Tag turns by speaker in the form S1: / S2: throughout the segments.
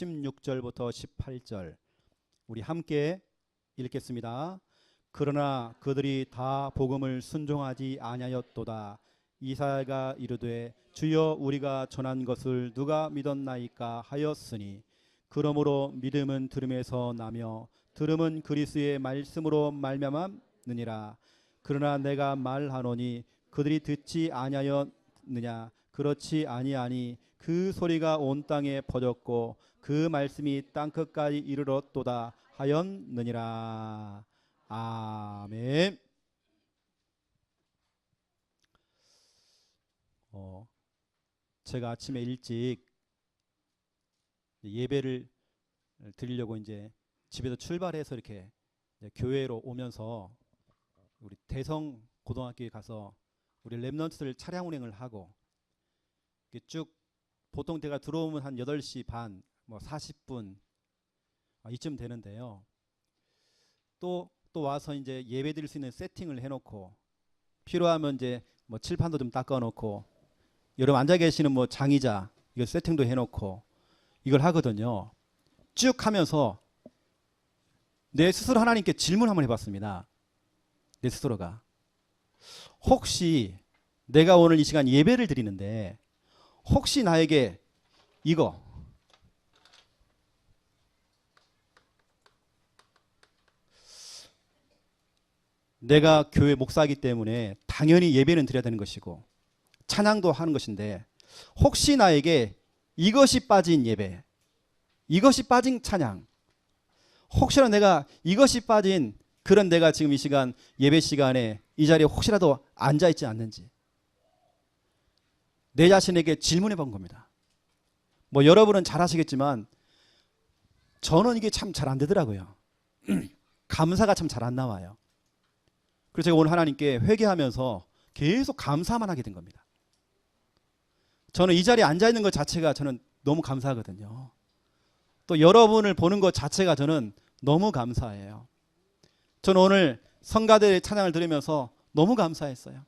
S1: 16절부터 18절 우리 함께 읽겠습니다. 그러나 그들이 다 복음을 순종하지 아니하였도다. 이사야가 이르되 주여 우리가 전한 것을 누가 믿었나이까 하였으니 그러므로 믿음은 들음에서 나며 들음은 그리스도의 말씀으로 말미암느니라. 그러나 내가 말하노니 그들이 듣지 아니하였느냐. 그렇지 아니하니 그 소리가 온 땅에 퍼졌고 그 말씀이 땅끝까지 이르렀도다 하였느니라. 아멘. 제가 아침에 일찍 예배를 드리려고 이제 집에서 출발해서 이렇게 교회로 오면서 우리 대성 고등학교에 가서 우리 랩런트들 차량 운행을 하고 쭉 보통 제가 들어오면 한 8시 반, 뭐 40분 이쯤 되는데요. 또 와서 이제 예배 드릴 수 있는 세팅을 해놓고 필요하면 이제 뭐 칠판도 좀 닦아놓고 여러분 앉아 계시는 뭐 장의자 이거 세팅도 해놓고 이걸 하거든요. 쭉 하면서 내 스스로 하나님께 질문 한번 해봤습니다. 내 스스로가 혹시 내가 오늘 이 시간 예배를 드리는데 혹시 나에게 이거 내가 교회 목사이기 때문에 당연히 예배는 드려야 되는 것이고 찬양도 하는 것인데 혹시 나에게 이것이 빠진 예배, 이것이 빠진 찬양, 혹시나 내가 이것이 빠진 그런 내가 지금 이 시간 예배 시간에 이 자리에 혹시라도 앉아있지 않는지 내 자신에게 질문해 본 겁니다. 뭐 여러분은 잘 하시겠지만 저는 이게 참 잘 안 되더라고요. 감사가 참 잘 안 나와요. 그래서 제가 오늘 하나님께 회개하면서 계속 감사만 하게 된 겁니다. 저는 이 자리에 앉아 있는 것 자체가 저는 너무 감사하거든요. 또 여러분을 보는 것 자체가 저는 너무 감사해요. 저는 오늘 성가대의 찬양을 들으면서 너무 감사했어요.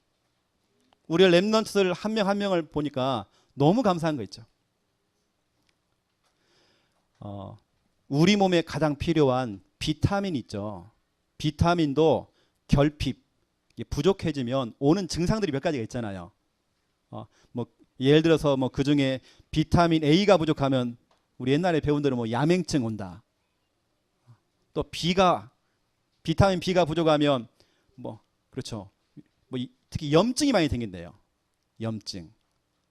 S1: 우리 랩런트들 한 명 한 명을 보니까 너무 감사한 거 있죠. 우리 몸에 가장 필요한 비타민 있죠. 비타민도 결핍, 부족해지면 오는 증상들이 몇 가지가 있잖아요. 뭐 예를 들어서 뭐 그 중에 비타민 A가 부족하면 우리 옛날에 배운 대로 뭐 야맹증 온다. 또 비타민 B가 부족하면 뭐 그렇죠. 뭐 특히 염증이 많이 생긴대요. 염증.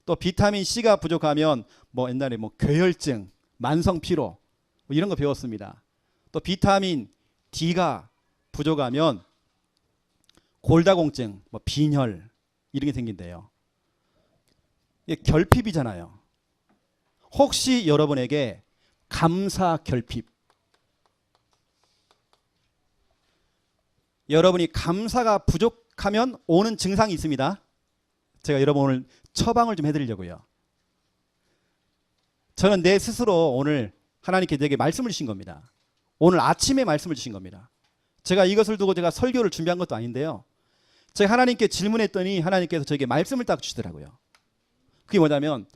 S1: 또 비타민 C가 부족하면 뭐 옛날에 뭐 괴혈증, 만성 피로 뭐 이런 거 배웠습니다. 또 비타민 D가 부족하면 골다공증, 뭐 빈혈 이런 게 생긴대요. 이게 결핍이잖아요. 혹시 여러분에게 감사 결핍, 여러분이 감사가 부족하면 오는 증상이 있습니다. 제가 여러분 오늘 처방을 좀 해드리려고요. 저는 내 스스로 오늘 하나님께 내게 말씀을 주신 겁니다. 오늘 아침에 말씀을 주신 겁니다. 제가 이것을 두고 제가 설교를 준비한 것도 아닌데요. 제가 하나님께 질문했더니 하나님께서 저에게 말씀을 딱 주시더라고요. 그게 뭐냐면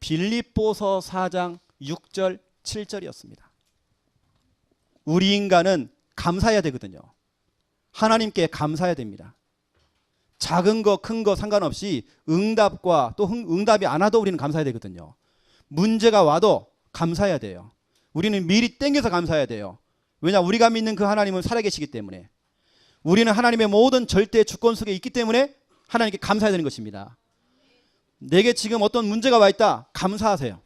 S1: 빌립보서 4장 6절 7절이었습니다. 우리 인간은 감사해야 되거든요. 하나님께 감사해야 됩니다. 작은 거 큰 거 상관없이 응답과 또 응답이 안 와도 우리는 감사해야 되거든요. 문제가 와도 감사해야 돼요. 우리는 미리 땡겨서 감사해야 돼요. 왜냐 우리가 믿는 그 하나님은 살아계시기 때문에 우리는 하나님의 모든 절대 주권 속에 있기 때문에 하나님께 감사해야 되는 것입니다. 내게 지금 어떤 문제가 와 있다. 감사하세요.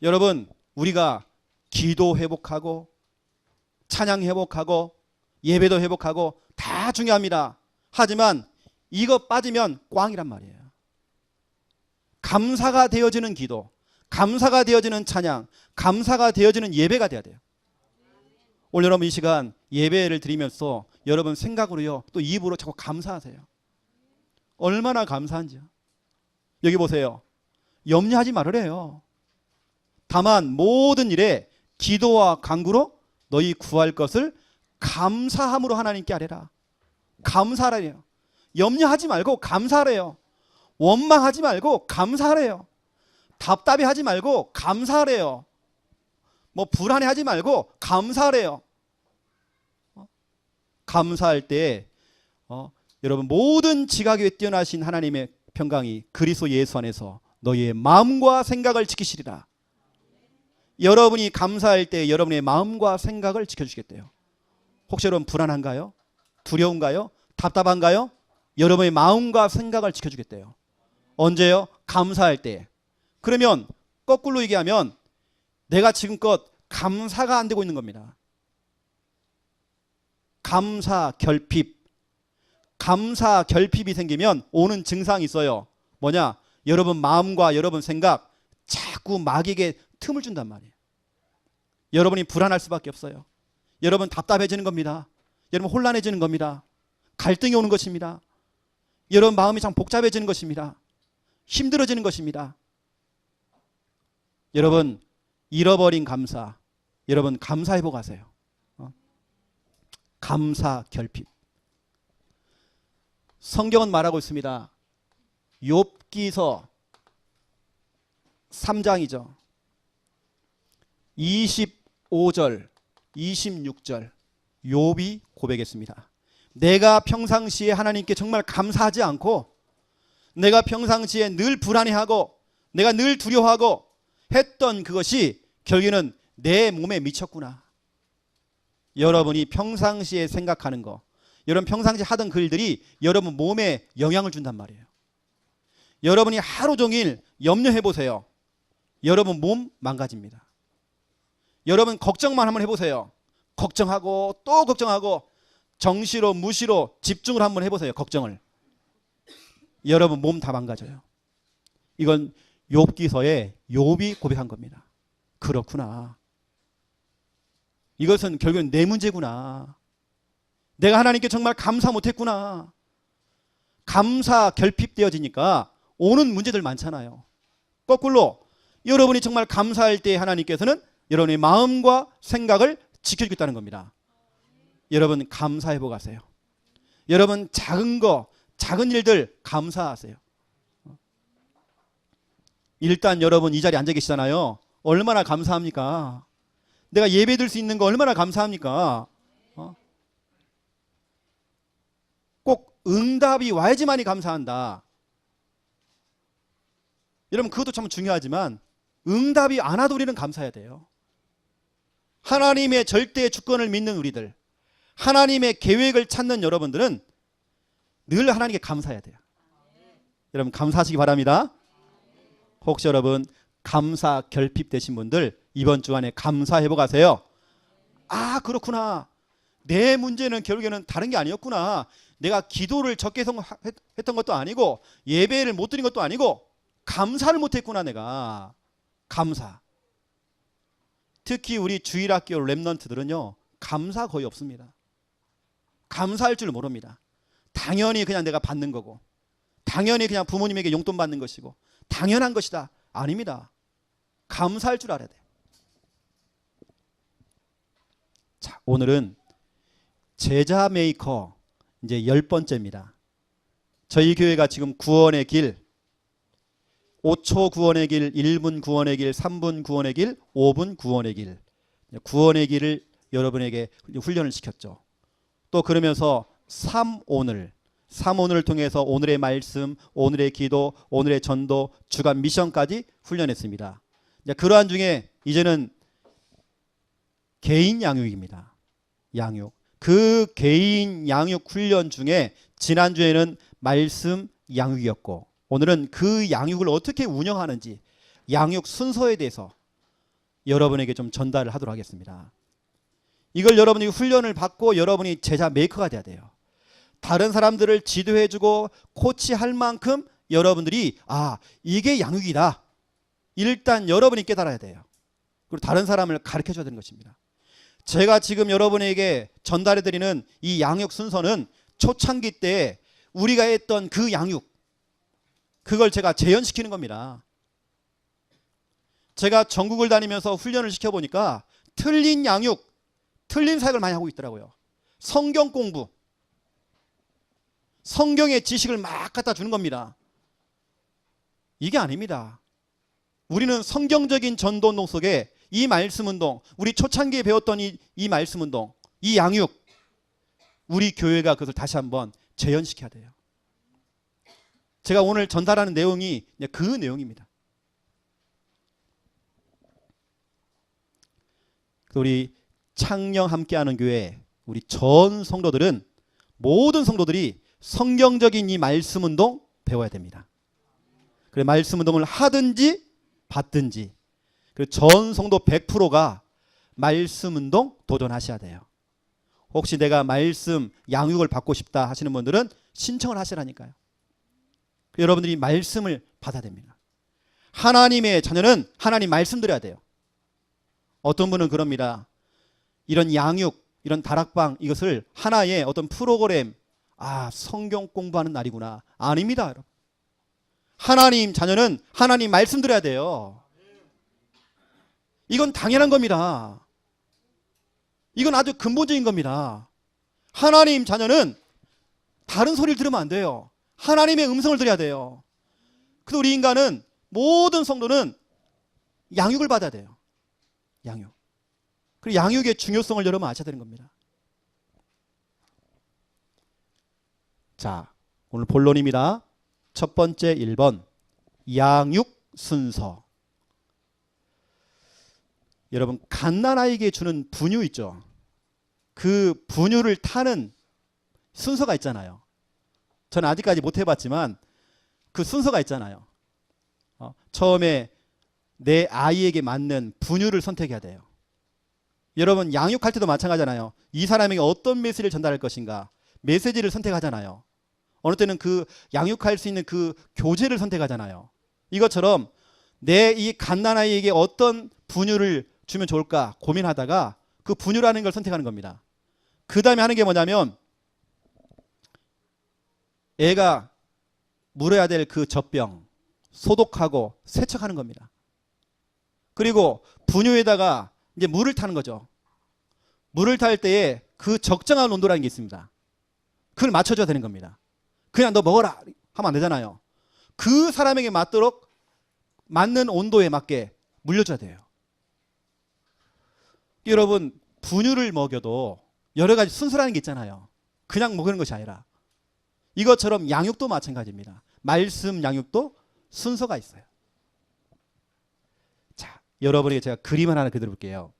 S1: 여러분 우리가 기도 회복하고 찬양 회복하고 예배도 회복하고 다 중요합니다. 하지만 이거 빠지면 꽝이란 말이에요. 감사가 되어지는 기도, 감사가 되어지는 찬양, 감사가 되어지는 예배가 돼야 돼요. 오늘 여러분 이 시간 예배를 드리면서 여러분 생각으로요 또 입으로 자꾸 감사하세요. 얼마나 감사한지요. 여기 보세요. 염려하지 말으래요. 다만 모든 일에 기도와 간구로 너희 구할 것을 감사함으로 하나님께 아뢰라. 감사하래요. 염려하지 말고 감사하래요. 원망하지 말고 감사하래요. 답답해하지 말고 감사하래요. 뭐 불안해하지 말고 감사하래요. 감사할 때 여러분 모든 지각에 뛰어나신 하나님의 평강이 그리스도 예수 안에서 너희의 마음과 생각을 지키시리라. 여러분이 감사할 때 여러분의 마음과 생각을 지켜주시겠대요. 혹시 여러분 불안한가요? 두려운가요? 답답한가요? 여러분의 마음과 생각을 지켜주겠대요. 언제요? 감사할 때. 그러면 거꾸로 얘기하면 내가 지금껏 감사가 안 되고 있는 겁니다. 감사 결핍. 감사 결핍이 생기면 오는 증상이 있어요. 뭐냐? 여러분 마음과 여러분 생각 자꾸 마귀에게 틈을 준단 말이에요. 여러분이 불안할 수밖에 없어요. 여러분 답답해지는 겁니다. 여러분 혼란해지는 겁니다. 갈등이 오는 것입니다. 여러분 마음이 참 복잡해지는 것입니다. 힘들어지는 것입니다. 여러분 잃어버린 감사, 여러분 감사해보고 가세요. 감사 결핍. 성경은 말하고 있습니다. 욥기서 3장이죠. 25절, 26절 욥이 고백했습니다. 내가 평상시에 하나님께 정말 감사하지 않고 내가 평상시에 늘 불안해하고 내가 늘 두려워하고 했던 그것이 결국에는 내 몸에 미쳤구나. 여러분이 평상시에 생각하는 거, 여러분 평상시에 하던 그 일들이 여러분 몸에 영향을 준단 말이에요. 여러분이 하루 종일 염려해 보세요. 여러분 몸 망가집니다. 여러분 걱정만 한번 해보세요. 걱정하고 또 걱정하고 정시로 무시로 집중을 한번 해보세요. 걱정을. 여러분 몸 다 망가져요. 이건 욥기서에 욥이 고백한 겁니다. 그렇구나. 이것은 결국은 내 문제구나. 내가 하나님께 정말 감사 못했구나. 감사 결핍되어지니까 오는 문제들 많잖아요. 거꾸로 여러분이 정말 감사할 때 하나님께서는 여러분의 마음과 생각을 지켜주겠다는 겁니다. 여러분 감사해보고 가세요. 여러분 작은 거, 작은 일들 감사하세요. 일단 여러분 이 자리에 앉아 계시잖아요. 얼마나 감사합니까? 내가 예배 드릴 수 있는 거 얼마나 감사합니까? 꼭 응답이 와야지만이 감사한다. 여러분 그것도 참 중요하지만 응답이 안 와도 우리는 감사해야 돼요. 하나님의 절대 주권을 믿는 우리들, 하나님의 계획을 찾는 여러분들은 늘 하나님께 감사해야 돼요. 여러분 감사하시기 바랍니다. 혹시 여러분 감사 결핍되신 분들 이번 주간에 감사해보고 가세요. 아 그렇구나. 내 문제는 결국에는 다른 게 아니었구나. 내가 기도를 적게 했던 것도 아니고 예배를 못 드린 것도 아니고 감사를 못했구나. 내가 감사. 특히 우리 주일학교 랩넌트들은요 감사 거의 없습니다. 감사할 줄 모릅니다. 당연히 그냥 내가 받는 거고 당연히 그냥 부모님에게 용돈 받는 것이고 당연한 것이다. 아닙니다. 감사할 줄 알아야 돼. 자, 오늘은 제자 메이커 이제 10번째입니다. 저희 교회가 지금 구원의 길, 5초 구원의 길, 1분 구원의 길, 3분 구원의 길, 5분 구원의 길, 구원의 길을 여러분에게 훈련을 시켰죠. 또 그러면서 3오늘을 통해서 오늘의 말씀, 오늘의 기도, 오늘의 전도, 주간 미션까지 훈련했습니다. 그러한 중에 이제는 개인 양육입니다. 양육. 그 개인 양육 훈련 중에 지난주에는 말씀 양육이었고 오늘은 그 양육을 어떻게 운영하는지 양육 순서에 대해서 여러분에게 좀 전달을 하도록 하겠습니다. 이걸 여러분이 훈련을 받고 여러분이 제자 메이커가 돼야 돼요. 다른 사람들을 지도해주고 코치할 만큼 여러분들이 이게 양육이다. 일단 여러분이 깨달아야 돼요. 그리고 다른 사람을 가르쳐줘야 되는 것입니다. 제가 지금 여러분에게 전달해드리는 이 양육 순서는 초창기 때 우리가 했던 그 양육, 그걸 제가 재현시키는 겁니다. 제가 전국을 다니면서 훈련을 시켜보니까 틀린 양육, 틀린 사역을 많이 하고 있더라고요. 성경 공부, 성경의 지식을 막 갖다 주는 겁니다. 이게 아닙니다. 우리는 성경적인 전도운동 속에 이 말씀운동, 우리 초창기에 배웠던 이 말씀운동, 이 양육, 우리 교회가 그것을 다시 한번 재현시켜야 돼요. 제가 오늘 전달하는 내용이 그 내용입니다. 우리 창녕 함께하는 교회, 우리 전 성도들은, 모든 성도들이 성경적인 이 말씀운동 배워야 됩니다. 그래, 말씀운동을 하든지 받든지, 그리고 전 성도 100%가 말씀운동 도전하셔야 돼요. 혹시 내가 말씀 양육을 받고 싶다 하시는 분들은 신청을 하시라니까요. 여러분들이 말씀을 받아야 됩니다. 하나님의 자녀는 하나님 말씀 드려야 돼요. 어떤 분은 그럽니다. 이런 양육, 이런 다락방, 이것을 하나의 어떤 프로그램, 성경 공부하는 날이구나. 아닙니다, 여러분. 하나님 자녀는 하나님 말씀 드려야 돼요. 이건 당연한 겁니다. 이건 아주 근본적인 겁니다. 하나님 자녀는 다른 소리를 들으면 안 돼요. 하나님의 음성을 들어야 돼요. 그래서 우리 인간은, 모든 성도는 양육을 받아야 돼요. 양육. 그리고 양육의 중요성을 여러분 아셔야 되는 겁니다. 자, 오늘 본론입니다. 첫 번째 1번, 양육 순서. 여러분, 갓난아이에게 주는 분유 있죠. 그 분유를 타는 순서가 있잖아요. 저는 아직까지 못 해봤지만 그 순서가 있잖아요. 처음에 내 아이에게 맞는 분유를 선택해야 돼요. 여러분, 양육할 때도 마찬가지잖아요. 이 사람에게 어떤 메시지를 전달할 것인가, 메시지를 선택하잖아요. 어느 때는 그 양육할 수 있는 그 교재를 선택하잖아요. 이것처럼 내 이 갓난아이에게 어떤 분유를 주면 좋을까 고민하다가 그 분유라는 걸 선택하는 겁니다. 그 다음에 하는 게 뭐냐면, 애가 물어야 될 그 젖병 소독하고 세척하는 겁니다. 그리고 분유에다가 이제 물을 타는 거죠. 물을 탈 때에 그 적정한 온도라는 게 있습니다. 그걸 맞춰줘야 되는 겁니다. 그냥 너 먹어라 하면 안 되잖아요. 그 사람에게 맞도록 맞는 온도에 맞게 물려줘야 돼요. 여러분, 분유를 먹여도 여러 가지 순서라는 게 있잖아요. 그냥 먹이는 것이 아니라, 이것처럼 양육도 마찬가지입니다. 말씀 양육도 순서가 있어요. 자, 여러분에게 제가 그림 하나 그려볼게요.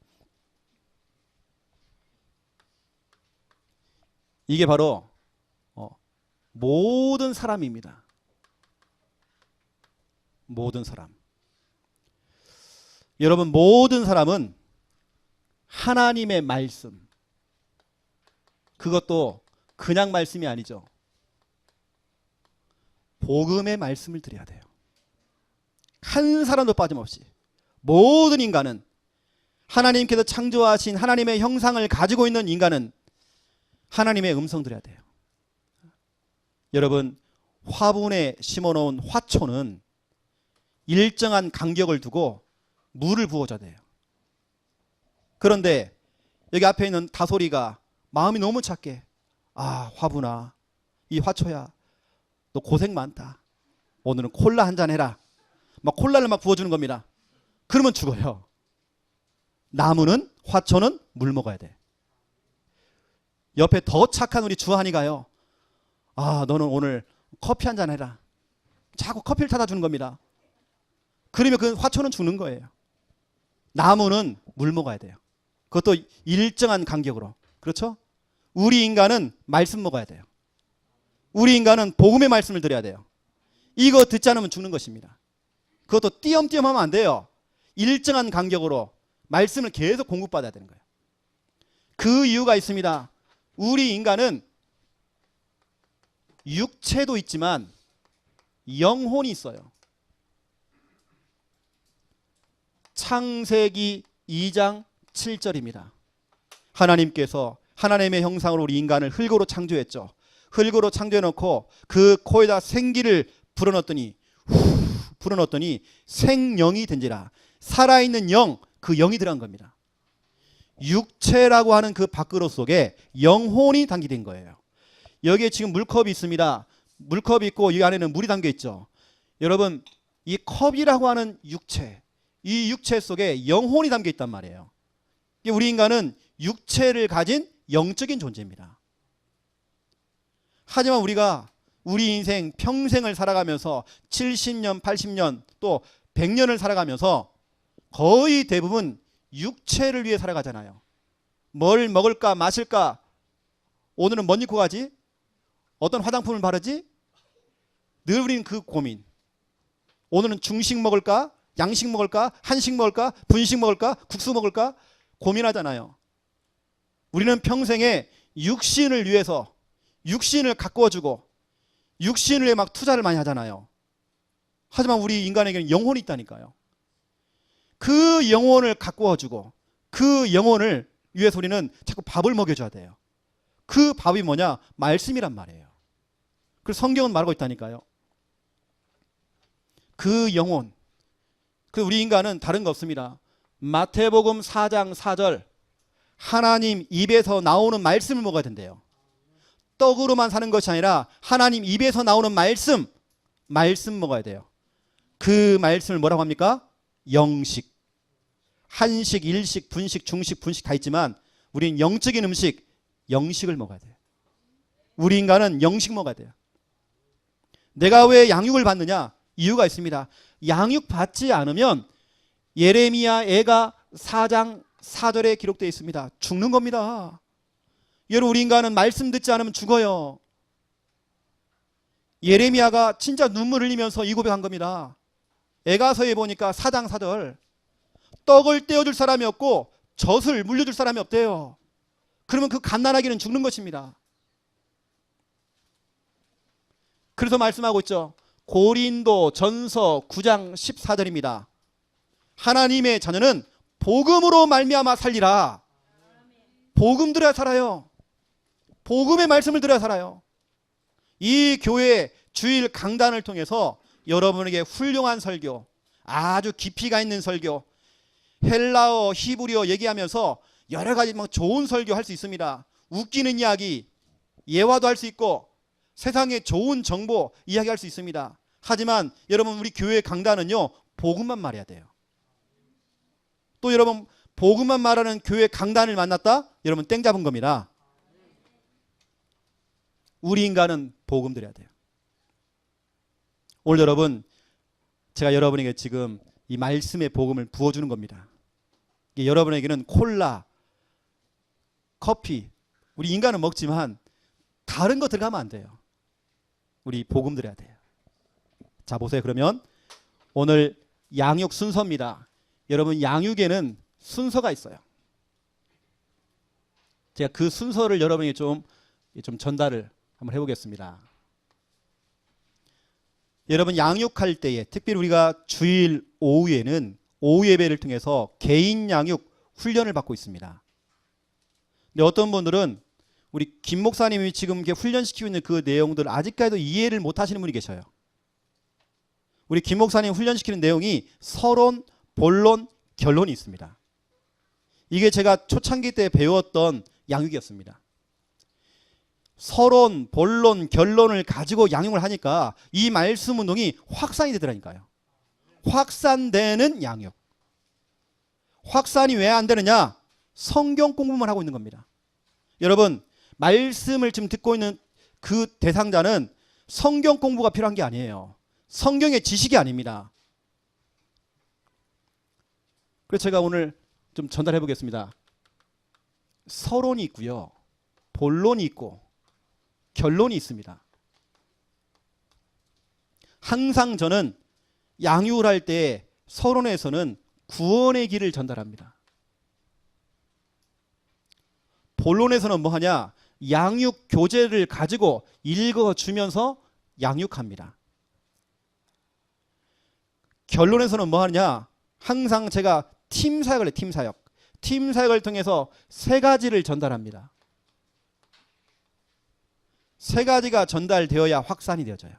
S1: 이게 바로 모든 사람입니다. 모든 사람. 여러분, 모든 사람은 하나님의 말씀, 그것도 그냥 말씀이 아니죠. 복음의 말씀을 드려야 돼요. 한 사람도 빠짐없이 모든 인간은, 하나님께서 창조하신 하나님의 형상을 가지고 있는 인간은 하나님의 음성 드려야 돼요. 여러분, 화분에 심어놓은 화초는 일정한 간격을 두고 물을 부어줘야 돼요. 그런데 여기 앞에 있는 다솔이가 마음이 너무 착해. 화분아, 이 화초야, 너 고생 많다. 오늘은 콜라 한잔 해라. 막 콜라를 막 부어주는 겁니다. 그러면 죽어요. 나무는, 화초는 물 먹어야 돼. 옆에 더 착한 우리 주한이가요. 너는 오늘 커피 한잔 해라. 자꾸 커피를 타다 주는 겁니다. 그러면 그 화초는 죽는 거예요. 나무는 물 먹어야 돼요. 그것도 일정한 간격으로. 그렇죠? 우리 인간은 말씀 먹어야 돼요. 우리 인간은 복음의 말씀을 드려야 돼요. 이거 듣지 않으면 죽는 것입니다. 그것도 띄엄띄엄 하면 안 돼요. 일정한 간격으로 말씀을 계속 공급받아야 되는 거예요. 그 이유가 있습니다. 우리 인간은 육체도 있지만 영혼이 있어요. 창세기 2장 7절입니다. 하나님께서 하나님의 형상으로 우리 인간을 흙으로 창조했죠. 흙으로 창조해놓고 그 코에다 생기를 불어넣었더니 생령이 된지라. 살아있는 영, 그 영이 들어간 겁니다. 육체라고 하는 그 밥그릇 속에 영혼이 담기된 거예요. 여기에 지금 물컵이 있습니다. 물컵이 있고 이 안에는 물이 담겨 있죠. 여러분, 이 컵이라고 하는 육체, 이 육체 속에 영혼이 담겨 있단 말이에요. 우리 인간은 육체를 가진 영적인 존재입니다. 하지만 우리가 우리 인생 평생을 살아가면서 70년, 80년 또 100년을 살아가면서 거의 대부분 육체를 위해 살아가잖아요. 뭘 먹을까 마실까, 오늘은 뭔 입고 가지, 어떤 화장품을 바르지, 늘 우리는 그 고민. 오늘은 중식 먹을까, 양식 먹을까, 한식 먹을까, 분식 먹을까, 국수 먹을까 고민하잖아요. 우리는 평생에 육신을 위해서 육신을 가꾸어주고 육신을 위해 막 투자를 많이 하잖아요. 하지만 우리 인간에게는 영혼이 있다니까요. 그 영혼을 가꾸어주고 그 영혼을 위해서 우리는 자꾸 밥을 먹여줘야 돼요. 그 밥이 뭐냐? 말씀이란 말이에요. 그래서 성경은 말하고 있다니까요. 그 영혼, 그 우리 인간은 다른 거 없습니다. 마태복음 4장 4절, 하나님 입에서 나오는 말씀을 먹어야 된대요. 떡으로만 사는 것이 아니라 하나님 입에서 나오는 말씀 먹어야 돼요. 그 말씀을 뭐라고 합니까? 영식. 한식, 일식, 분식, 중식, 분식 다 있지만 우리는 영적인 음식, 영식을 먹어야 돼요. 우리 인간은 영식 먹어야 돼요. 내가 왜 양육을 받느냐? 이유가 있습니다. 양육 받지 않으면 예레미야 애가 4장 4절에 기록되어 있습니다. 죽는 겁니다. 여러분, 우리 인간은 말씀 듣지 않으면 죽어요. 예레미야가 진짜 눈물 흘리면서 이 고백한 겁니다. 에가서에 보니까 4장 4절, 떡을 떼어줄 사람이 없고 젖을 물려줄 사람이 없대요. 그러면 그 갓난아기는 죽는 것입니다. 그래서 말씀하고 있죠. 고린도 전서 9장 14절입니다. 하나님의 자녀는 복음으로 말미암아 살리라. 복음 들어야 살아요. 복음의 말씀을 들어야 살아요. 이 교회 주일 강단을 통해서 여러분에게 훌륭한 설교, 아주 깊이가 있는 설교, 헬라어, 히브리어 얘기하면서 여러 가지 막 좋은 설교 할 수 있습니다. 웃기는 이야기, 예화도 할 수 있고 세상의 좋은 정보 이야기할 수 있습니다. 하지만 여러분, 우리 교회 강단은요, 복음만 말해야 돼요. 또 여러분, 복음만 말하는 교회 강단을 만났다? 여러분 땡 잡은 겁니다. 우리 인간은 복음 드려야 돼요. 오늘 여러분, 제가 여러분에게 지금 이 말씀의 복음을 부어주는 겁니다. 이게 여러분에게는 콜라, 커피, 우리 인간은 먹지만 다른 거 들어가면 안 돼요. 우리 복음 드려야 돼요. 자, 보세요. 그러면 오늘 양육 순서입니다. 여러분, 양육에는 순서가 있어요. 제가 그 순서를 여러분에게 좀 전달을 한번 해보겠습니다. 여러분, 양육할 때에 특별히 우리가 주일 오후에는 오후 예배를 통해서 개인 양육 훈련을 받고 있습니다. 근데 어떤 분들은 우리 김 목사님이 지금 이렇게 훈련시키고 있는 그 내용들을 아직까지도 이해를 못 하시는 분이 계셔요. 우리 김 목사님 훈련시키는 내용이 서론, 본론, 결론이 있습니다. 이게 제가 초창기 때 배웠던 양육이었습니다. 서론, 본론, 결론을 가지고 양육을 하니까 이 말씀 운동이 확산이 되더라니까요. 확산되는 양육. 확산이 왜 안 되느냐? 성경 공부만 하고 있는 겁니다. 여러분, 말씀을 지금 듣고 있는 그 대상자는 성경 공부가 필요한 게 아니에요. 성경의 지식이 아닙니다. 그래서 제가 오늘 좀 전달해 보겠습니다. 서론이 있고요, 본론이 있고 결론이 있습니다. 항상 저는 양육을 할 때 서론에서는 구원의 길을 전달합니다. 본론에서는 뭐 하냐? 양육 교재를 가지고 읽어주면서 양육합니다. 결론에서는 뭐 하냐? 항상 제가 팀 사역을 해요. 팀 사역. 팀 사역을 통해서 세 가지를 전달합니다. 세 가지가 전달되어야 확산이 되어져요.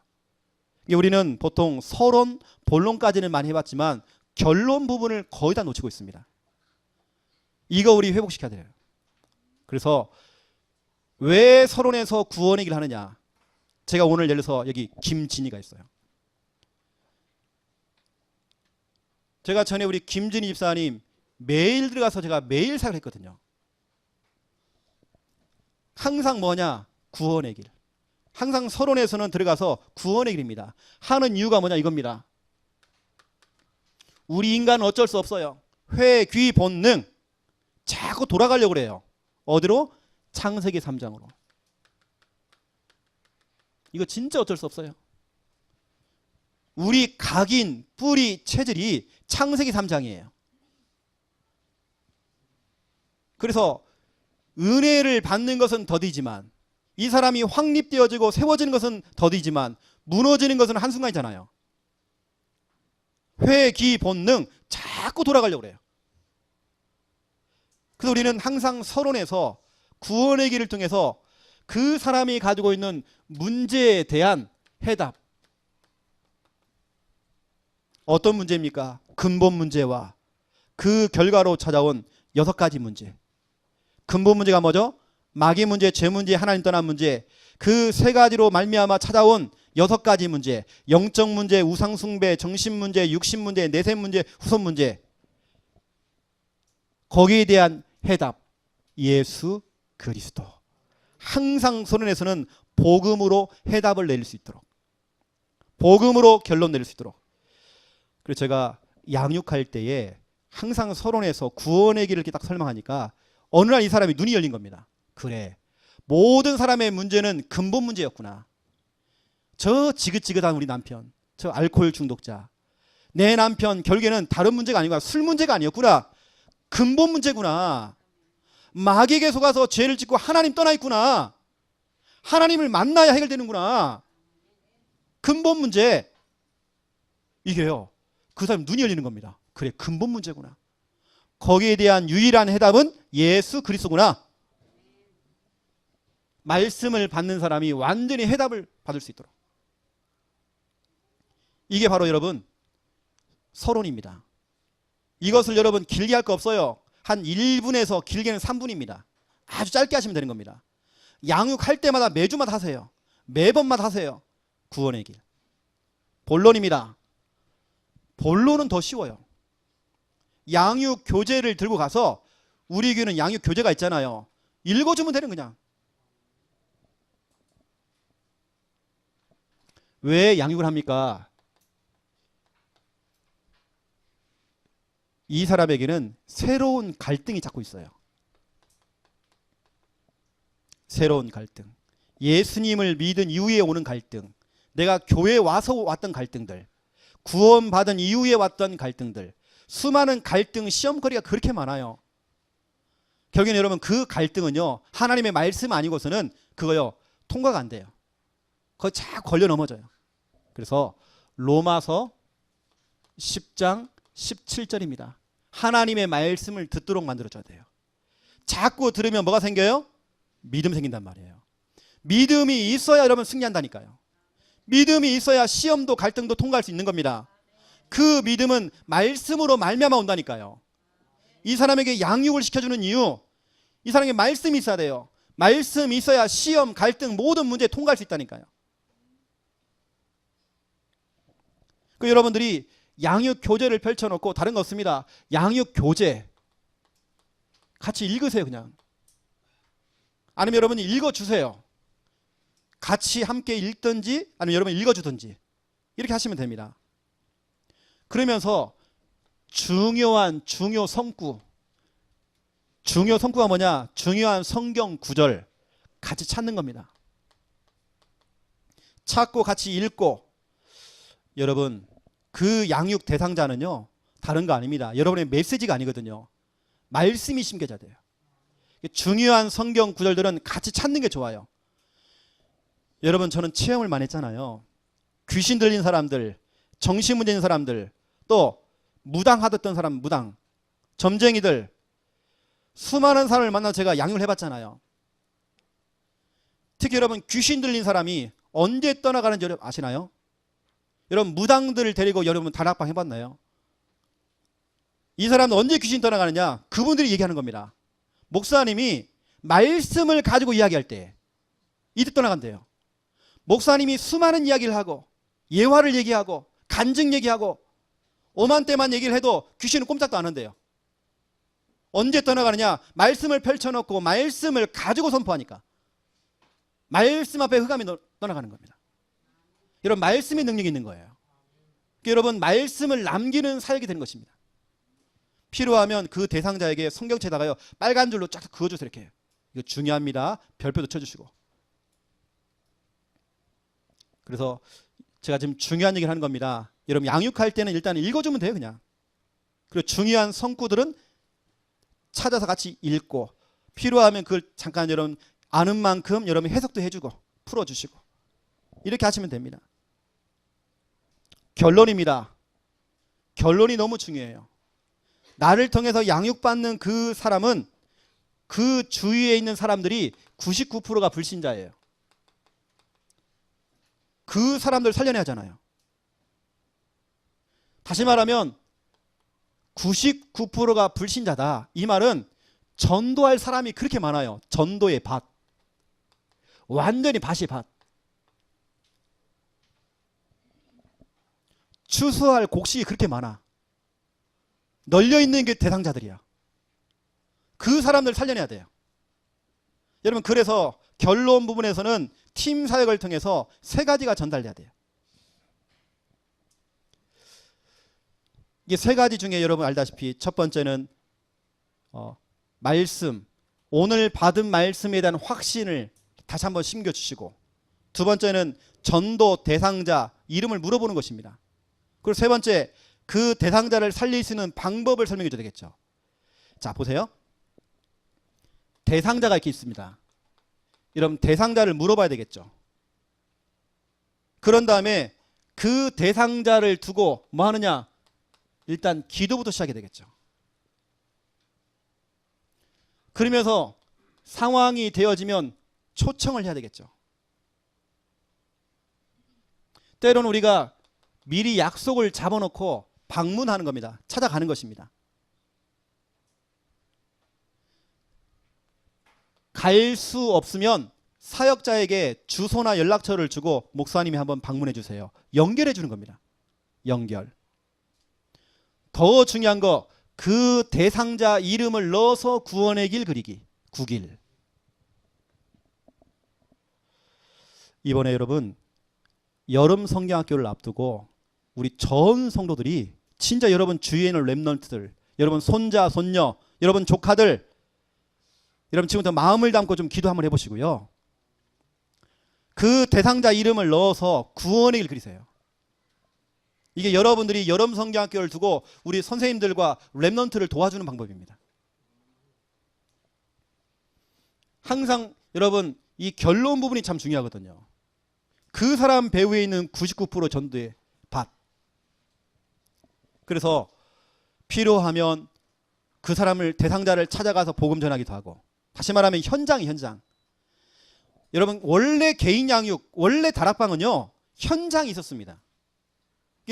S1: 우리는 보통 서론, 본론까지는 많이 해봤지만 결론 부분을 거의 다 놓치고 있습니다. 이거 우리 회복시켜야 돼요. 그래서 왜 서론에서 구원의 길을 하느냐? 제가 오늘 예를 들어서 여기 김진희가 있어요. 제가 전에 우리 김진희 집사님 매일 들어가서 제가 매일 사역을 했거든요. 항상 뭐냐? 구원의 길. 항상 서론에서는 들어가서 구원의 길입니다. 하는 이유가 뭐냐? 이겁니다. 우리 인간은 어쩔 수 없어요. 회, 귀, 본능 자꾸 돌아가려고 그래요. 어디로? 창세기 3장으로. 이거 진짜 어쩔 수 없어요. 우리 각인, 뿌리, 체질이 창세기 3장이에요. 그래서 은혜를 받는 것은 더디지만, 이 사람이 확립되어지고 세워지는 것은 더디지만 무너지는 것은 한순간이잖아요. 회, 기, 본능 자꾸 돌아가려고 그래요. 그래서 우리는 항상 서론에서 구원의 길을 통해서 그 사람이 가지고 있는 문제에 대한 해답. 어떤 문제입니까? 근본 문제와 그 결과로 찾아온 6가지 문제. 근본 문제가 뭐죠? 마귀 문제, 죄 문제, 하나님 떠난 문제. 그 3가지로 말미암아 찾아온 6가지 문제. 영적 문제, 우상 숭배, 정신 문제, 육신 문제, 내세 문제, 후손 문제. 거기에 대한 해답. 예수 그리스도. 항상 서론에서는 복음으로 해답을 내릴 수 있도록, 복음으로 결론 내릴 수 있도록. 그래서 제가 양육할 때에 항상 서론에서 구원의 길을 이렇게 딱 설명하니까 어느 날 이 사람이 눈이 열린 겁니다. 그래, 모든 사람의 문제는 근본 문제였구나. 저 지긋지긋한 우리 남편, 저 알코올 중독자, 내 남편 결국에는 다른 문제가 아니구나, 술 문제가 아니었구나, 근본 문제구나. 마귀에게 속아서 죄를 짓고 하나님 떠나 있구나. 하나님을 만나야 해결되는구나. 근본 문제. 이게요, 그 사람 눈이 열리는 겁니다. 그래, 근본 문제구나. 거기에 대한 유일한 해답은 예수 그리스도구나. 말씀을 받는 사람이 완전히 해답을 받을 수 있도록. 이게 바로 여러분 서론입니다. 이것을 여러분 길게 할 거 없어요. 한 1분에서 길게는 3분입니다. 아주 짧게 하시면 되는 겁니다. 양육할 때마다 매주마다 하세요. 매번마다 하세요. 구원의 길. 본론입니다. 본론은 더 쉬워요. 양육 교재를 들고 가서, 우리 교회는 양육 교재가 있잖아요. 읽어주면 되는, 그냥. 왜 양육을 합니까? 이 사람에게는 새로운 갈등이 자꾸 있어요. 새로운 갈등. 예수님을 믿은 이후에 오는 갈등. 내가 교회에 와서 왔던 갈등들. 구원받은 이후에 왔던 갈등들. 수많은 갈등, 시험거리가 그렇게 많아요. 결국에는 여러분 그 갈등은요, 하나님의 말씀 아니고서는 그거요, 통과가 안 돼요. 거기 자꾸 걸려 넘어져요. 그래서 로마서 10장 17절입니다. 하나님의 말씀을 듣도록 만들어줘야 돼요. 자꾸 들으면 뭐가 생겨요? 믿음 생긴단 말이에요. 믿음이 있어야 여러분 승리한다니까요. 믿음이 있어야 시험도 갈등도 통과할 수 있는 겁니다. 그 믿음은 말씀으로 말미암아 온다니까요. 이 사람에게 양육을 시켜주는 이유, 이 사람에게 말씀이 있어야 돼요. 말씀이 있어야 시험, 갈등, 모든 문제에 통과할 수 있다니까요. 그 여러분들이 양육 교재를 펼쳐놓고, 다른 거 없습니다. 양육 교재 같이 읽으세요. 그냥. 아니면 여러분이 읽어주세요. 같이 함께 읽든지 아니면 여러분이 읽어주든지 이렇게 하시면 됩니다. 그러면서 중요 성구, 중요 성구가 뭐냐? 중요한 성경 구절 같이 찾는 겁니다. 찾고 같이 읽고. 여러분 그 양육 대상자는요, 다른 거 아닙니다. 여러분의 메시지가 아니거든요. 말씀이 심겨져야 돼요. 중요한 성경 구절들은 같이 찾는 게 좋아요. 여러분 저는 체험을 많이 했잖아요. 귀신 들린 사람들, 정신 문제 있는 사람들, 또 무당하던 사람, 무당, 점쟁이들, 수많은 사람을 만나서 제가 양육을 해봤잖아요. 특히 여러분 귀신 들린 사람이 언제 떠나가는지 여러분 아시나요? 여러분 무당들을 데리고 여러분 다락방 해봤나요? 이 사람은 언제 귀신 떠나가느냐? 그분들이 얘기하는 겁니다. 목사님이 말씀을 가지고 이야기할 때 이때 떠나간대요. 목사님이 수많은 이야기를 하고 예화를 얘기하고 간증 얘기하고 오만 때만 얘기를 해도 귀신은 꼼짝도 안 한대요. 언제 떠나가느냐? 말씀을 펼쳐놓고 말씀을 가지고 선포하니까. 말씀 앞에 흑암이 떠나가는 겁니다. 여러분, 말씀의 능력이 있는 거예요. 여러분, 말씀을 남기는 사역이 되는 것입니다. 필요하면 그 대상자에게 성경책에다가요 빨간 줄로 쫙 그어줘서 이렇게 해요. 이거 중요합니다. 별표도 쳐주시고. 그래서 제가 지금 중요한 얘기를 하는 겁니다. 여러분, 양육할 때는 일단 읽어주면 돼요, 그냥. 그리고 중요한 성구들은 찾아서 같이 읽고, 필요하면 그걸 잠깐 여러분 아는 만큼 여러분 해석도 해주고 풀어주시고, 이렇게 하시면 됩니다. 결론입니다. 결론이 너무 중요해요. 나를 통해서 양육받는 그 사람은 그 주위에 있는 사람들이 99%가 불신자예요. 그 사람들 살려내야 하잖아요. 다시 말하면 99%가 불신자다. 이 말은 전도할 사람이 그렇게 많아요. 전도의 밭. 완전히 밭이 밭. 추수할 곡식이 그렇게 많아. 널려있는 게 대상자들이야. 그 사람들 살려내야 돼요. 여러분, 그래서 결론 부분에서는 팀 사역을 통해서 세 가지가 전달돼야 돼요. 이게 세 가지 중에 여러분 알다시피 첫 번째는 말씀, 오늘 받은 말씀에 대한 확신을 다시 한번 심겨주시고, 두 번째는 전도 대상자 이름을 물어보는 것입니다. 그리고 세 번째, 그 대상자를 살릴 수 있는 방법을 설명해 줘야 되겠죠. 자, 보세요. 대상자가 이렇게 있습니다. 여러분, 대상자를 물어봐야 되겠죠. 그런 다음에 그 대상자를 두고 뭐 하느냐? 일단 기도부터 시작이 되겠죠. 그러면서 상황이 되어지면 초청을 해야 되겠죠. 때로는 우리가 미리 약속을 잡아놓고 방문하는 겁니다. 찾아가는 것입니다. 갈 수 없으면 사역자에게 주소나 연락처를 주고 목사님이 한번 방문해 주세요. 연결해 주는 겁니다. 연결. 더 중요한 거, 그 대상자 이름을 넣어서 구원의 길 그리기. 구길. 이번에 여러분 여름 성경학교를 앞두고 우리 전 성도들이 진짜 여러분 주위에 있는 렘넌트들, 여러분 손자, 손녀, 여러분 조카들, 여러분 지금부터 마음을 담고 좀 기도 한번 해보시고요. 그 대상자 이름을 넣어서 구원의 길 그리세요. 이게 여러분들이 여름 성경학교를 두고 우리 선생님들과 렘넌트를 도와주는 방법입니다. 항상 여러분 이 결론 부분이 참 중요하거든요. 그 사람 배후에 있는 99% 전도의 밭. 그래서 필요하면 그 사람을 대상자를 찾아가서 복음 전하기도 하고, 다시 말하면 현장. 여러분 원래 개인 양육, 원래 다락방은요 현장이 있었습니다.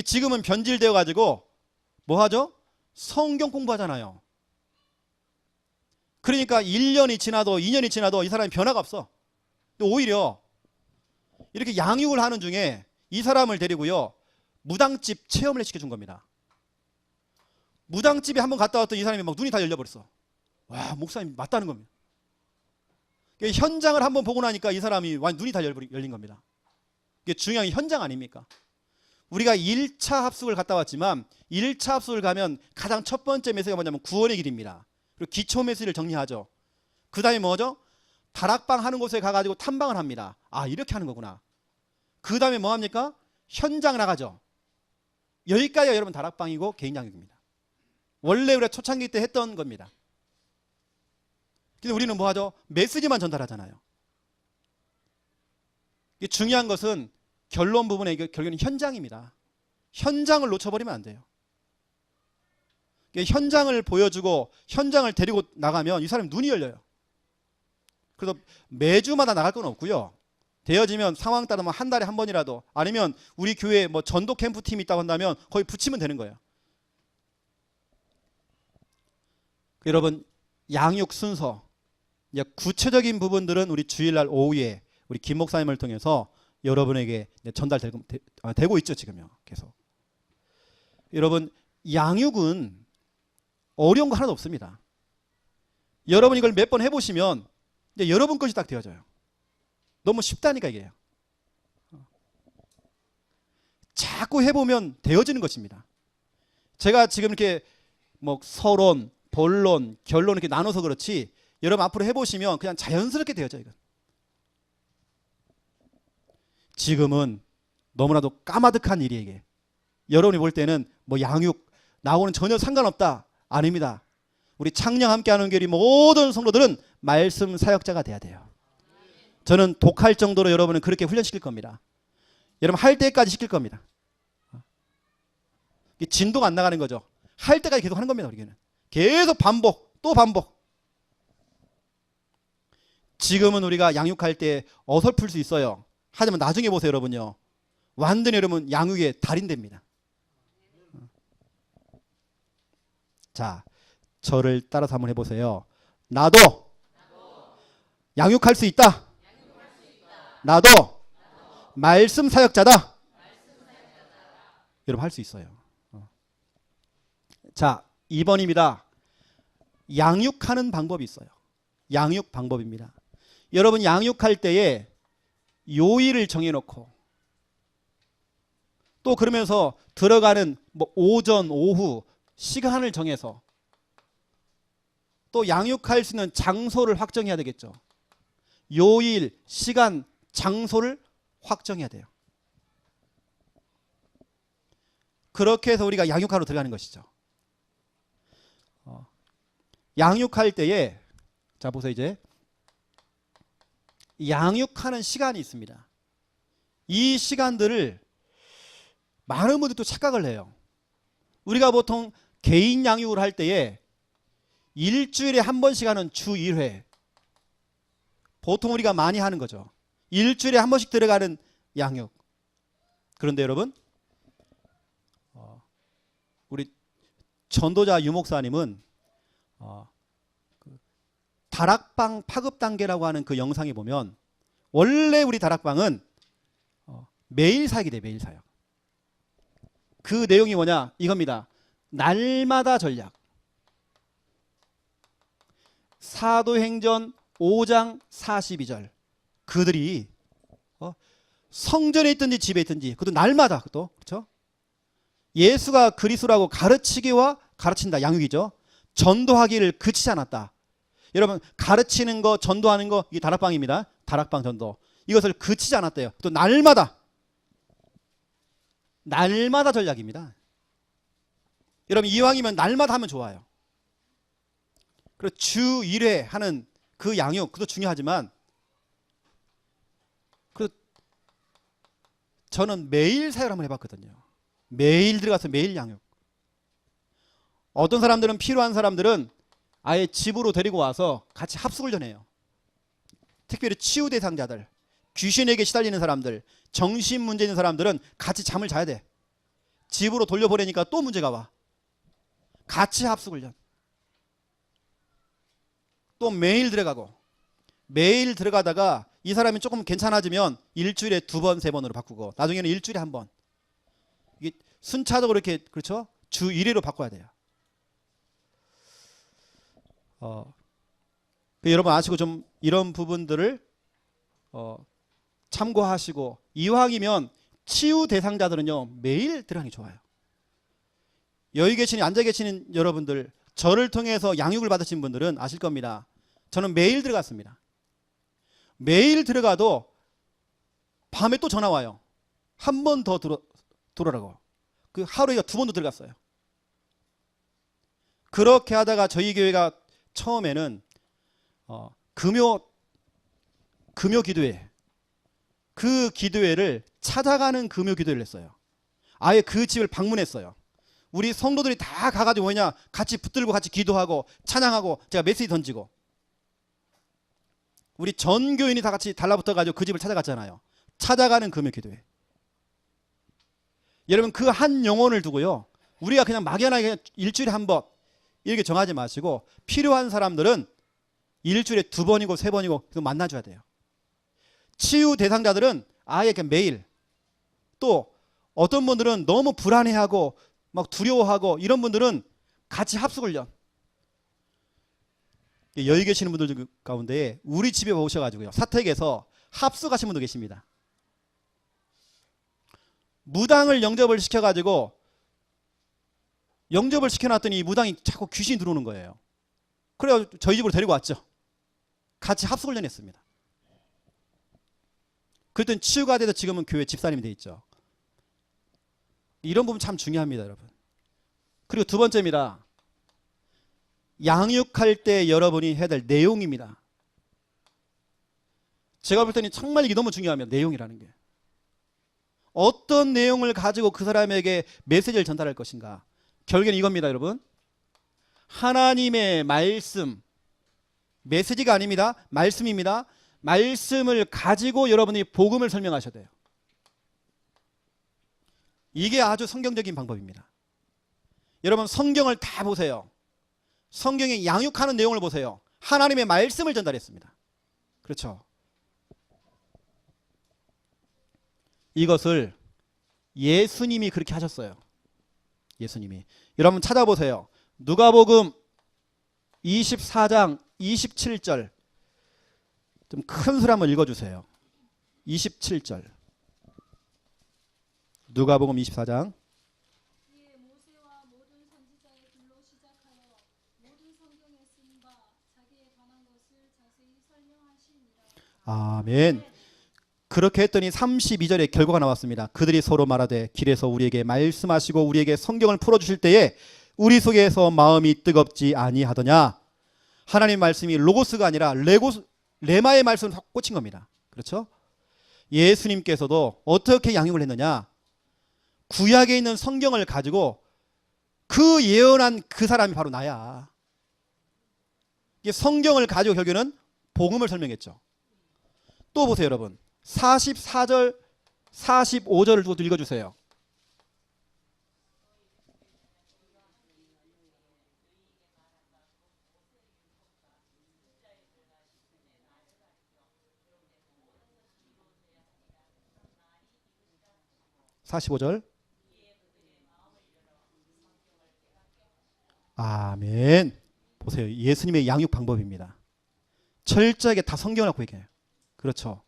S1: 지금은 변질되어 가지고 뭐 하죠? 성경 공부하잖아요. 그러니까 1년이 지나도 2년이 지나도 이 사람이 변화가 없어. 오히려 이렇게 양육을 하는 중에 이 사람을 데리고요 무당집 체험을 시켜준 겁니다. 무당집에 한번 갔다 왔더니 이 사람이 막 눈이 다 열려버렸어. 와, 목사님 맞다는 겁니다. 현장을 한번 보고 나니까 이 사람이 완전 눈이 다 열린 겁니다. 이게 중요한 게 현장 아닙니까? 우리가 1차 합숙을 갔다 왔지만 1차 합숙을 가면 가장 첫 번째 메시지가 뭐냐면 구원의 길입니다. 그리고 기초 메시지를 정리하죠. 그 다음에 뭐죠? 다락방 하는 곳에 가가지고 탐방을 합니다. 아, 이렇게 하는 거구나. 그 다음에 뭐 합니까? 현장 나가죠. 여기까지가 여러분 다락방이고 개인 양육입니다. 원래 우리가 초창기 때 했던 겁니다. 근데 우리는 뭐 하죠? 메시지만 전달하잖아요. 중요한 것은 결론 부분의 결국은 현장입니다. 현장을 놓쳐버리면 안 돼요. 현장을 보여주고 현장을 데리고 나가면 이 사람이 눈이 열려요. 그래서 매주마다 나갈 건 없고요. 되어지면 상황 따르면 한 달에 한 번이라도, 아니면 우리 교회에 뭐 전도 캠프 팀이 있다고 한다면 거의 붙이면 되는 거예요. 여러분 양육 순서, 구체적인 부분들은 우리 주일날 오후에 우리 김 목사님을 통해서 여러분에게 전달되고 있죠. 지금요. 계속. 여러분 양육은 어려운 거 하나도 없습니다. 여러분 이걸 몇 번 해보시면 이제 여러분 것이 딱 되어져요. 너무 쉽다니까 이게요. 자꾸 해보면 되어지는 것입니다. 제가 지금 이렇게 뭐 서론, 본론, 결론 이렇게 나눠서 그렇지 여러분 앞으로 해보시면 그냥 자연스럽게 되어져요. 이건. 지금은 너무나도 까마득한 일이 이게. 여러분이 볼 때는 뭐 양육 나오는 전혀 상관없다. 아닙니다. 우리 창녕 함께하는 교회 모든 성도들은 말씀 사역자가 돼야 돼요. 저는 독할 정도로 여러분은 그렇게 훈련시킬 겁니다. 여러분 할 때까지 시킬 겁니다. 진도가 안 나가는 거죠. 할 때까지 계속 하는 겁니다. 우리는 계속 반복 또 반복. 지금은 우리가 양육할 때 어설플 수 있어요. 하지만 나중에 보세요 여러분요. 완전히 여러분 양육의 달인됩니다. 자, 저를 따라서 한번 해보세요. 나도 양육할 수 있다. 나도 말씀 사역자다. 여러분 할 수 있어요. 자, 2번입니다. 양육하는 방법이 있어요. 양육 방법입니다. 여러분 양육할 때에 요일을 정해놓고 또 그러면서 들어가는 뭐 오전, 오후 시간을 정해서 또 양육할 수 있는 장소를 확정해야 되겠죠. 요일, 시간, 장소를 확정해야 돼요. 그렇게 해서 우리가 양육하러 들어가는 것이죠. 양육할 때에 자 보세요. 이제 양육하는 시간이 있습니다. 이 시간들을 많은 분들이 또 착각을 해요. 우리가 보통 개인 양육을 할 때에 일주일에 한 번씩 하는 주 1회 보통 우리가 많이 하는 거죠. 일주일에 한 번씩 들어가는 양육. 그런데 여러분 우리 전도자 유목사님은 다락방 파급 단계라고 하는 그 영상에 보면 원래 우리 다락방은 매일 사역이 돼. 매일 사역. 그 내용이 뭐냐 이겁니다. 날마다 전략. 사도행전 5장 42절 그들이 성전에 있든지 집에 있든지 그것도 날마다 그것도 그렇죠? 예수가 그리스도라고 가르치기와 가르친다. 양육이죠. 전도하기를 그치지 않았다. 여러분 가르치는 거 전도하는 거 이게 다락방입니다. 다락방 전도 이것을 그치지 않았대요. 또 날마다 전략입니다. 여러분 이왕이면 날마다 하면 좋아요. 그리고 주 1회 하는 그 양육 그것도 중요하지만 저는 매일 사역을 한번 해봤거든요. 매일 들어가서 매일 양육. 어떤 사람들은 필요한 사람들은 아예 집으로 데리고 와서 같이 합숙훈련해요. 특별히 치유 대상자들, 귀신에게 시달리는 사람들, 정신 문제 있는 사람들은 같이 잠을 자야 돼. 집으로 돌려보내니까 또 문제가 와. 같이 합숙훈련. 또 매일 들어가고 매일 들어가다가 이 사람이 조금 괜찮아지면 일주일에 2번, 3번으로 바꾸고 나중에는 일주일에 1번. 이게 순차적으로 이렇게 그렇죠? 주 1회로 바꿔야 돼요. 여러분 아시고 좀 이런 부분들을 참고하시고 이왕이면 치유 대상자들은요 매일 들어가는 게 좋아요. 여기 계시는 앉아 계시는 여러분들 저를 통해서 양육을 받으신 분들은 아실 겁니다. 저는 매일 들어갔습니다. 매일 들어가도 밤에 또 전화 와요. 한 번 더 들어오라고. 그 하루에 2번도 들어갔어요. 그렇게 하다가 저희 교회가 처음에는 금요 기도회 그 기도회를 찾아가는 금요 기도회를 했어요. 아예 그 집을 방문했어요. 우리 성도들이 다 가가지고 뭐냐 같이 붙들고 같이 기도하고 찬양하고 제가 메시지 던지고 우리 전 교인이 다 같이 달라붙어가지고 그 집을 찾아갔잖아요. 찾아가는 금요 기도회. 여러분 그 한 영혼을 두고요 우리가 그냥 막연하게 그냥 일주일에 1번 이렇게 정하지 마시고 필요한 사람들은 일주일에 2번이고 3번이고 만나줘야 돼요. 치유 대상자들은 아예 그냥 매일. 또 어떤 분들은 너무 불안해하고 막 두려워하고 이런 분들은 같이 합숙훈련. 여기 계시는 분들 가운데 우리 집에 오셔가지고요, 사택에서 합숙하신 분도 계십니다. 무당을 영접을 시켜가지고 영접을 시켜놨더니 이 무당이 자꾸 귀신이 들어오는 거예요. 그래서 저희 집으로 데리고 왔죠. 같이 합숙훈련 했습니다. 그랬더니 치유가 돼서 지금은 교회 집사님이 돼 있죠. 이런 부분 참 중요합니다, 여러분. 그리고 두 번째입니다. 양육할 때 여러분이 해야 될 내용입니다. 제가 볼 때는 정말 이게 너무 중요합니다. 내용이라는 게. 어떤 내용을 가지고 그 사람에게 메시지를 전달할 것인가. 결국에는 이겁니다, 여러분. 하나님의 말씀, 메시지가 아닙니다. 말씀입니다. 말씀을 가지고 여러분이 복음을 설명하셔야 돼요. 이게 아주 성경적인 방법입니다. 여러분 성경을 다 보세요. 성경에 양육하는 내용을 보세요. 하나님의 말씀을 전달했습니다. 그렇죠? 이것을 예수님이 그렇게 하셨어요. 예수님이. 여러분 찾아보세요. 누가복음 24장 27절. 좀 큰 소리 한번 읽어주세요. 27절. 누가복음 24장.
S2: 모세와 모든 선지자의 글로 시작하여 모든 성경에 쓴 바 자기에 관한 것을 자세히 설명하시니라.
S1: 아멘. 그렇게 했더니 32절에 결과가 나왔습니다. 그들이 서로 말하되 길에서 우리에게 말씀하시고 우리에게 성경을 풀어주실 때에 우리 속에서 마음이 뜨겁지 아니하더냐. 하나님 말씀이 로고스가 아니라 레마의 말씀을 꽂힌 겁니다. 그렇죠? 예수님께서도 어떻게 양육을 했느냐. 구약에 있는 성경을 가지고 그 예언한 그 사람이 바로 나야. 이게 성경을 가지고 결국에는 복음을 설명했죠. 또 보세요, 여러분. 44절, 45절을 또 읽어주세요. (45절) 아멘. 보세요. 예수님의 양육 방법입니다. 철저하게 다 성경을 갖고 얘기해요. 그렇죠.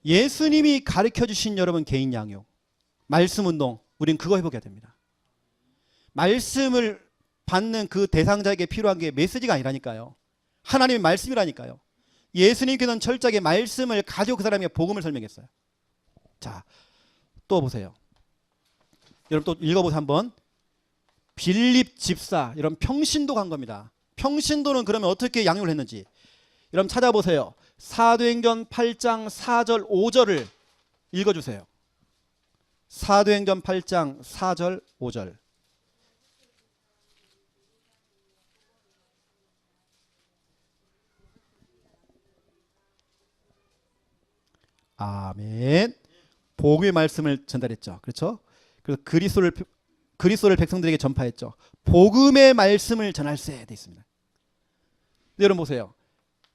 S1: 예수님이 가르쳐 주신 여러분 개인 양육, 말씀 운동, 우린 그거 해보게 됩니다. 말씀을 받는 그 대상자에게 필요한 게 메시지가 아니라니까요. 하나님의 말씀이라니까요. 예수님께서는 철저하게 말씀을 가지고 그 사람에게 복음을 설명했어요. 자, 또 보세요. 여러분 또 읽어보세요 한번. 빌립 집사, 이런 평신도 간 겁니다. 평신도는 그러면 어떻게 양육을 했는지 여러분 찾아보세요. 사도행전 8장 4절 5절을 읽어주세요. 사도행전 8장 4절 5절. 아멘. 복음의 말씀을 전달했죠. 그렇죠? 그래서 그리스도를 백성들에게 전파했죠. 복음의 말씀을 전할세 돼 있습니다. 여러분 보세요.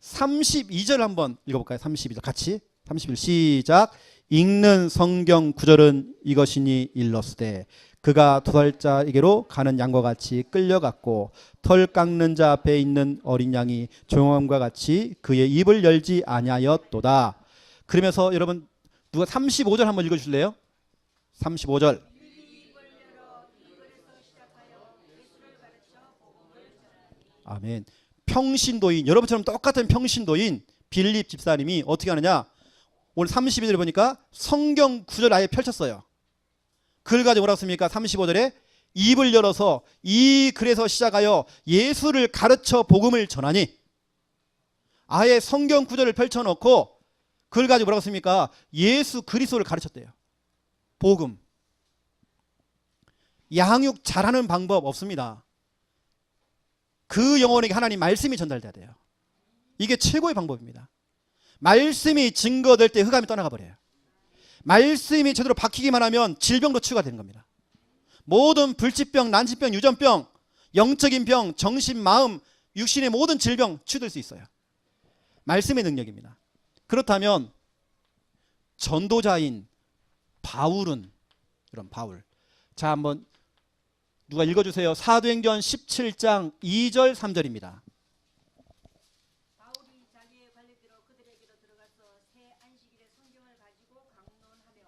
S1: 32절 한번 읽어볼까요? 32절 같이. 31 시작. 읽는 성경 구절은 이것이니 일러스되 그가 도살자에게로 가는 양과 같이 끌려갔고 털 깎는 자 앞에 있는 어린 양이 조용함과 같이 그의 입을 열지 아니하였도다. 그러면서 여러분 누가 35절 한번 읽어주실래요? 35절. 아멘. 평신도인, 여러분처럼 똑같은 평신도인 빌립 집사님이 어떻게 하느냐. 오늘 32절에 보니까 성경 구절 아예 펼쳤어요. 글 가지고 뭐라고 씁니까? 35절에 입을 열어서 이 글에서 시작하여 예수를 가르쳐 복음을 전하니. 아예 성경 구절을 펼쳐놓고 글 가지고 뭐라고 씁니까? 예수 그리스도를 가르쳤대요. 복음. 양육 잘하는 방법 없습니다. 그 영혼에게 하나님 말씀이 전달돼야 돼요. 이게 최고의 방법입니다. 말씀이 증거될 때 흑암이 떠나가 버려요. 말씀이 제대로 박히기만 하면 질병도 치유가 되는 겁니다. 모든 불치병, 난치병, 유전병, 영적인 병, 정신, 마음, 육신의 모든 질병 치유될 수 있어요. 말씀의 능력입니다. 그렇다면 전도자인 바울은, 이런 바울, 자 한번 누가 읽어주세요. 사도행전 17장 2절 3절입니다.
S3: 바울이 자기의 관리대로 그들에게로 들어가서 새 안식일에 성경을 가지고 강론하며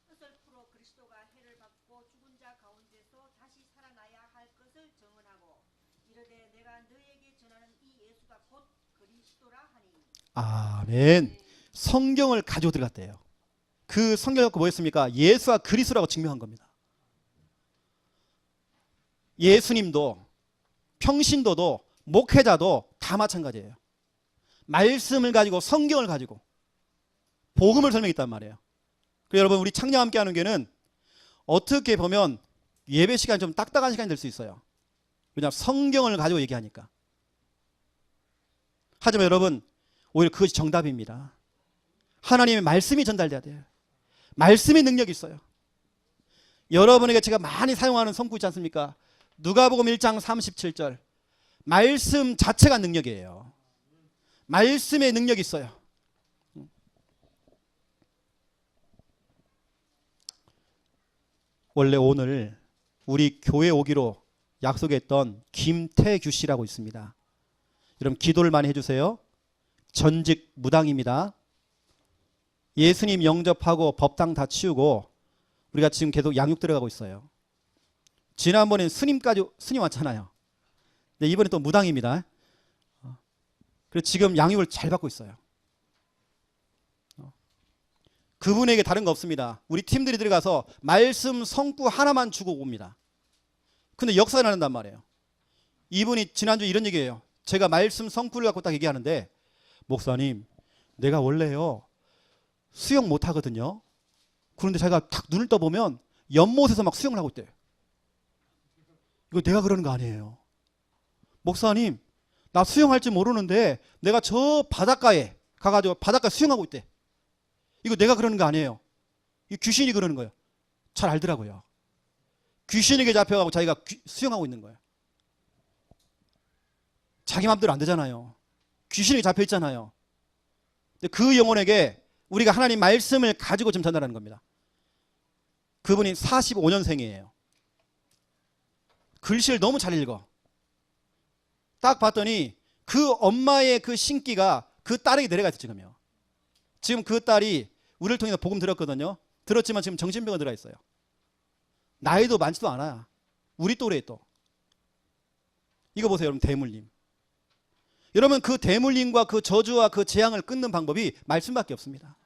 S3: 뜻을 풀어 그리스도가 해를 받고 죽은 자 가운데서 다시 살아나야 할 것을 증언하고 이르되 내가 너에게 전하는 이 예수가 곧 그리스도라 하니.
S1: 아멘. 성경을 가지고 들어갔대요. 그 성경을 갖고 뭐였습니까? 예수와 그리스도라고 증명한 겁니다. 예수님도 평신도도 목회자도 다 마찬가지예요. 말씀을 가지고 성경을 가지고 복음을 설명했단 말이에요. 그래서 여러분 우리 창녕 함께 하는 교회는 어떻게 보면 예배 시간이 좀 딱딱한 시간이 될 수 있어요. 왜냐하면 성경을 가지고 얘기하니까. 하지만 여러분 오히려 그것이 정답입니다. 하나님의 말씀이 전달돼야 돼요. 말씀의 능력이 있어요. 여러분에게 제가 많이 사용하는 성구 있지 않습니까? 누가복음 1장 37절. 말씀 자체가 능력이에요. 말씀의 능력이 있어요. 원래 오늘 우리 교회 오기로 약속했던 김태규 씨라고 있습니다. 여러분 기도를 많이 해주세요. 전직 무당입니다. 예수님 영접하고 법당 다 치우고 우리가 지금 계속 양육 들어가고 있어요. 지난번엔 스님 왔잖아요. 근데 이번에 또 무당입니다. 그래서 지금 양육을 잘 받고 있어요. 그분에게 다른 거 없습니다. 우리 팀들이 들어가서 말씀 성구 하나만 주고 옵니다. 근데 역사가 나는단 말이에요. 이분이 지난주 이런 얘기예요. 제가 말씀 성구를 갖고 딱 얘기하는데 목사님 내가 원래요 수영 못하거든요. 그런데 제가 딱 눈을 떠보면 연못에서 막 수영을 하고 있대요. 이거 내가 그러는 거 아니에요. 목사님 나 수영할 줄 모르는데 내가 저 바닷가에 가가지고 바닷가 수영하고 있대. 이거 내가 그러는 거 아니에요. 이 귀신이 그러는 거예요. 잘 알더라고요. 귀신에게 잡혀가고 자기가 수영하고 있는 거예요. 자기 마음대로 안 되잖아요. 귀신에게 잡혀 있잖아요. 근데 그 영혼에게 우리가 하나님 말씀을 가지고 지금 전달하는 겁니다. 그분이 45년생이에요. 글씨를 너무 잘 읽어. 딱 봤더니 그 엄마의 그 신기가 그 딸에게 내려가 있어 지금요. 지금 그 딸이 우리를 통해서 복음 들었거든요. 들었지만 지금 정신병원 들어가 있어요. 나이도 많지도 않아. 우리 또래 또. 이거 보세요 여러분 대물림. 여러분 그 대물림과 그 저주와 그 재앙을 끊는 방법이 말씀밖에 없습니다.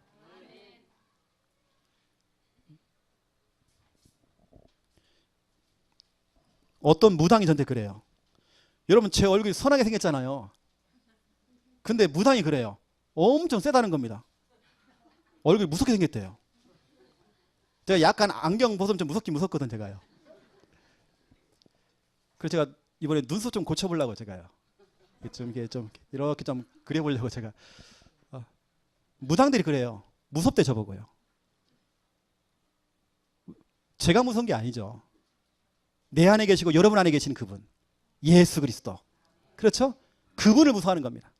S1: 어떤 무당이 저한테 그래요. 여러분 제 얼굴이 선하게 생겼잖아요. 근데 무당이 그래요. 엄청 세다는 겁니다. 얼굴이 무섭게 생겼대요. 제가 약간 안경 벗으면 좀 무섭거든 제가요. 그래서 제가 이번에 눈썹 좀 고쳐보려고 제가요. 이렇게 좀 그려보려고 제가. 무당들이 그래요. 무섭대 저보고요. 제가 무서운 게 아니죠. 내 안에 계시고 여러분 안에 계신 그분 예수 그리스도. 그렇죠? 그분을 무서워하는 겁니다.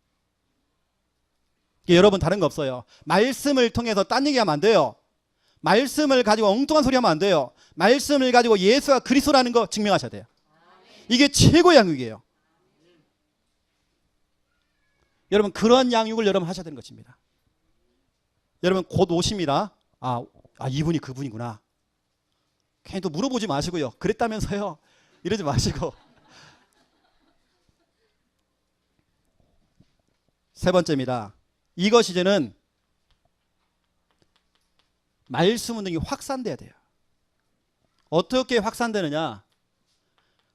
S1: 여러분 다른 거 없어요. 말씀을 통해서 딴 얘기하면 안 돼요. 말씀을 가지고 엉뚱한 소리 하면 안 돼요. 말씀을 가지고 예수가 그리스도라는 거 증명하셔야 돼요. 이게 최고의 양육이에요. 여러분 그런 양육을 여러분 하셔야 되는 것입니다. 여러분 곧 오십니다. 이분이 그분이구나. 괜히 또 물어보지 마시고요. 그랬다면서요. 이러지 마시고. 세 번째입니다. 이것이 이제는 말씀 운동이 확산돼야 돼요. 어떻게 확산되느냐?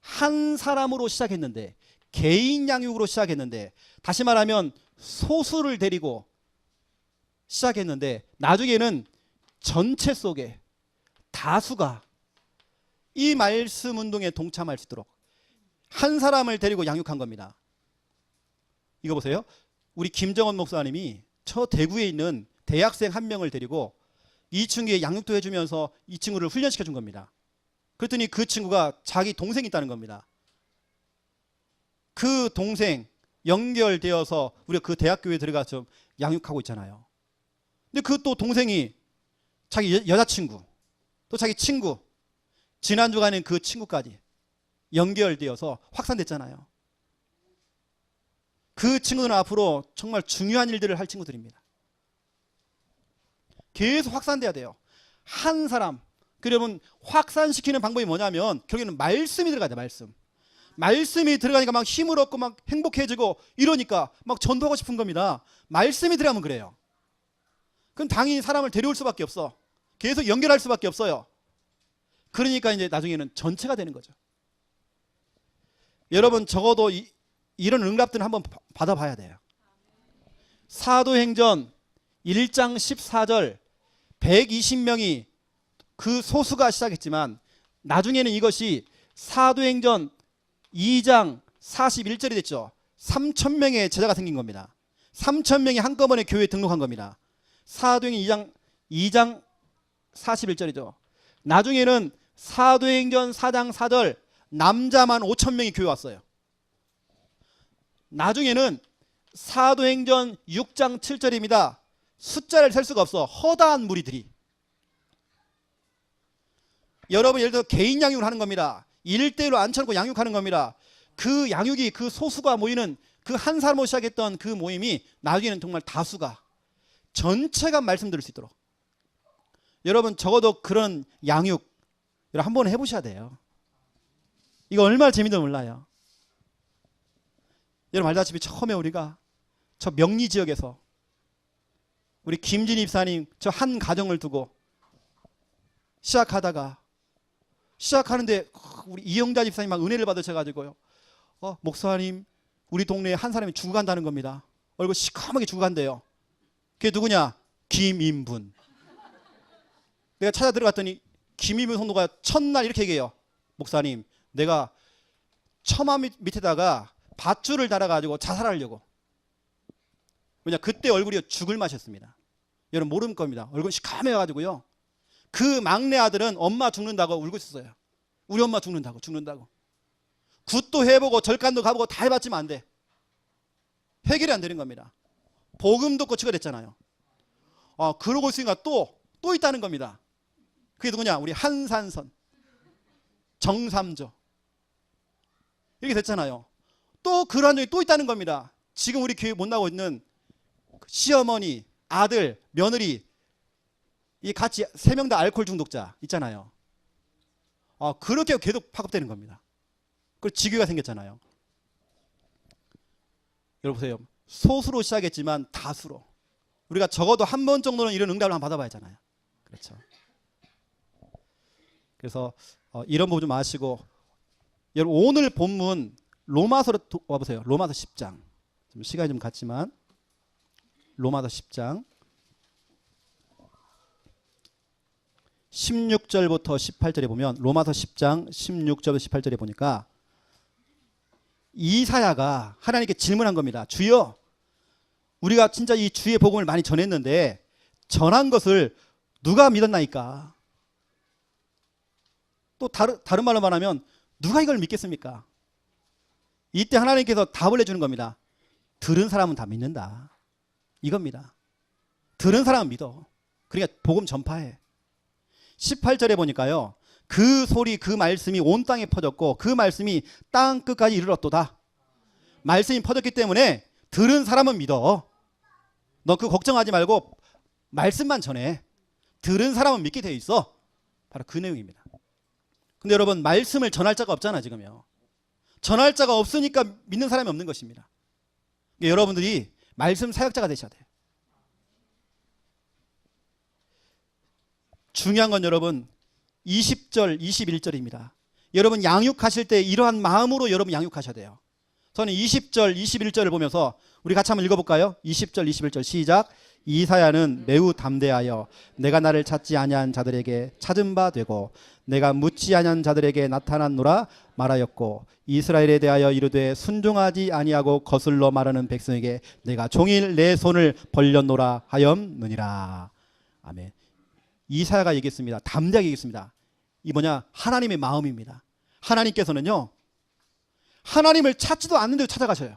S1: 한 사람으로 시작했는데 개인 양육으로 시작했는데 다시 말하면 소수를 데리고 시작했는데 나중에는 전체 속에 다수가 이 말씀 운동에 동참할 수 있도록 한 사람을 데리고 양육한 겁니다. 이거 보세요. 우리 김정원 목사님이 저 대구에 있는 대학생 한 명을 데리고 이 친구의 양육도 해주면서 이 친구를 훈련시켜 준 겁니다. 그랬더니 그 친구가 자기 동생이 있다는 겁니다. 그 동생 연결되어서 우리가 그 대학교에 들어가서 양육하고 있잖아요. 근데 그 또 동생이 자기 여자친구 또 자기 친구 지난주간엔 그 친구까지 연결되어서 확산됐잖아요. 그 친구들은 앞으로 정말 중요한 일들을 할 친구들입니다. 계속 확산돼야 돼요. 한 사람. 그러면 확산시키는 방법이 뭐냐면 결국에는 말씀이 들어가야 돼요. 말씀이 들어가니까 막 힘을 얻고 막 행복해지고 이러니까 막 전도하고 싶은 겁니다. 말씀이 들어가면 그래요. 그럼 당연히 사람을 데려올 수밖에 없어. 계속 연결할 수밖에 없어요. 그러니까 이제 나중에는 전체가 되는 거죠. 여러분 적어도 이런 응답들은 한번 받아봐야 돼요. 사도행전 1장 14절 120명이 그 소수가 시작했지만 나중에는 이것이 사도행전 2장 41절이 됐죠. 3,000명의 제자가 생긴 겁니다. 3,000명이 한꺼번에 교회에 등록한 겁니다. 사도행전 2장 41절이죠. 나중에는 사도행전 4장 4절 남자만 5,000명이 교회 왔어요. 나중에는 사도행전 6장 7절입니다. 숫자를 셀 수가 없어. 허다한 무리들이. 여러분 예를 들어 개인 양육을 하는 겁니다. 1대1로 앉혀놓고 양육하는 겁니다. 그 양육이 그 소수가 모이는 그 한 사람으로 시작했던 그 모임이 나중에는 정말 다수가 전체가 말씀 들을 수 있도록. 여러분 적어도 그런 양육 여러분 한번 해보셔야 돼요. 이거 얼마나 재미도 몰라요. 여러분 알다시피 처음에 우리가 저 명리 지역에서 우리 김진희 입사님 저 한 가정을 두고 시작하는데 우리 이영자 집사님 막 은혜를 받으셔가지고요. 목사님 우리 동네에 한 사람이 죽어간다는 겁니다. 얼굴 시커멓게 죽어간대요. 그게 누구냐? 김인분. 내가 찾아 들어갔더니 김인분 성도가 첫날 이렇게 얘기해요. 목사님 내가 처마 밑에다가 밧줄을 달아가지고 자살하려고. 왜냐 그때 얼굴이 죽을 맛이었습니다. 여러분 모르는 겁니다. 얼굴 시커매가지고요. 그 막내 아들은 엄마 죽는다고 울고 있었어요. 우리 엄마 죽는다고. 굿도 해보고 절간도 가보고 다 해봤지만 안 돼. 해결이 안 되는 겁니다. 복음도 고치가 됐잖아요. 그러고 있으니까 또 있다는 겁니다. 그게 누구냐? 우리 한산선 정삼조 이렇게 됐잖아요. 또 그러한 적이 또 있다는 겁니다. 지금 우리 교회 못 나오고 있는 시어머니, 아들, 며느리 이 같이 3명 다 알코올 중독자 있잖아요. 그렇게 계속 파급되는 겁니다. 그리고 지교가 생겼잖아요. 여러분 보세요. 소수로 시작했지만 다수로. 우리가 적어도 한 번 정도는 이런 응답을 한번 받아봐야 하잖아요. 그렇죠. 그래서 이런 부분 좀 아시고 여러분 오늘 본문 로마서로 와보세요. 로마서 10장. 좀 시간이 좀 갔지만 로마서 10장 16절부터 18절에 보면 로마서 10장 16절부터 18절에 보니까 이사야가 하나님께 질문한 겁니다. 주여 우리가 진짜 이 주의 복음을 많이 전했는데 전한 것을 누가 믿었나이까? 또 다른 말로 말하면 누가 이걸 믿겠습니까? 이때 하나님께서 답을 해주는 겁니다. 들은 사람은 다 믿는다. 이겁니다. 들은 사람은 믿어. 그러니까 복음 전파해. 18절에 보니까요. 그 소리 그 말씀이 온 땅에 퍼졌고 그 말씀이 땅 끝까지 이르렀도다. 말씀이 퍼졌기 때문에 들은 사람은 믿어. 너 그거 걱정하지 말고 말씀만 전해. 들은 사람은 믿게 돼 있어. 바로 그 내용입니다. 근데 여러분 말씀을 전할 자가 없잖아 지금요. 전할 자가 없으니까 믿는 사람이 없는 것입니다. 여러분들이 말씀 사역자가 되셔야 돼요. 중요한 건 여러분 20절 21절입니다. 여러분 양육하실 때 이러한 마음으로 여러분 양육하셔야 돼요. 저는 20절 21절을 보면서 우리 같이 한번 읽어볼까요? 20절 21절 시작. 이사야는 매우 담대하여 내가 나를 찾지 아니한 자들에게 찾은 바 되고 내가 묻지 아니한 자들에게 나타났노라 말하였고 이스라엘에 대하여 이르되 순종하지 아니하고 거슬러 말하는 백성에게 내가 종일 내 손을 벌렸노라 하였느니라. 아멘. 이사야가 얘기했습니다. 담대하게 얘기했습니다. 이 뭐냐? 하나님의 마음입니다. 하나님께서는요. 하나님을 찾지도 않는데 찾아가셔요.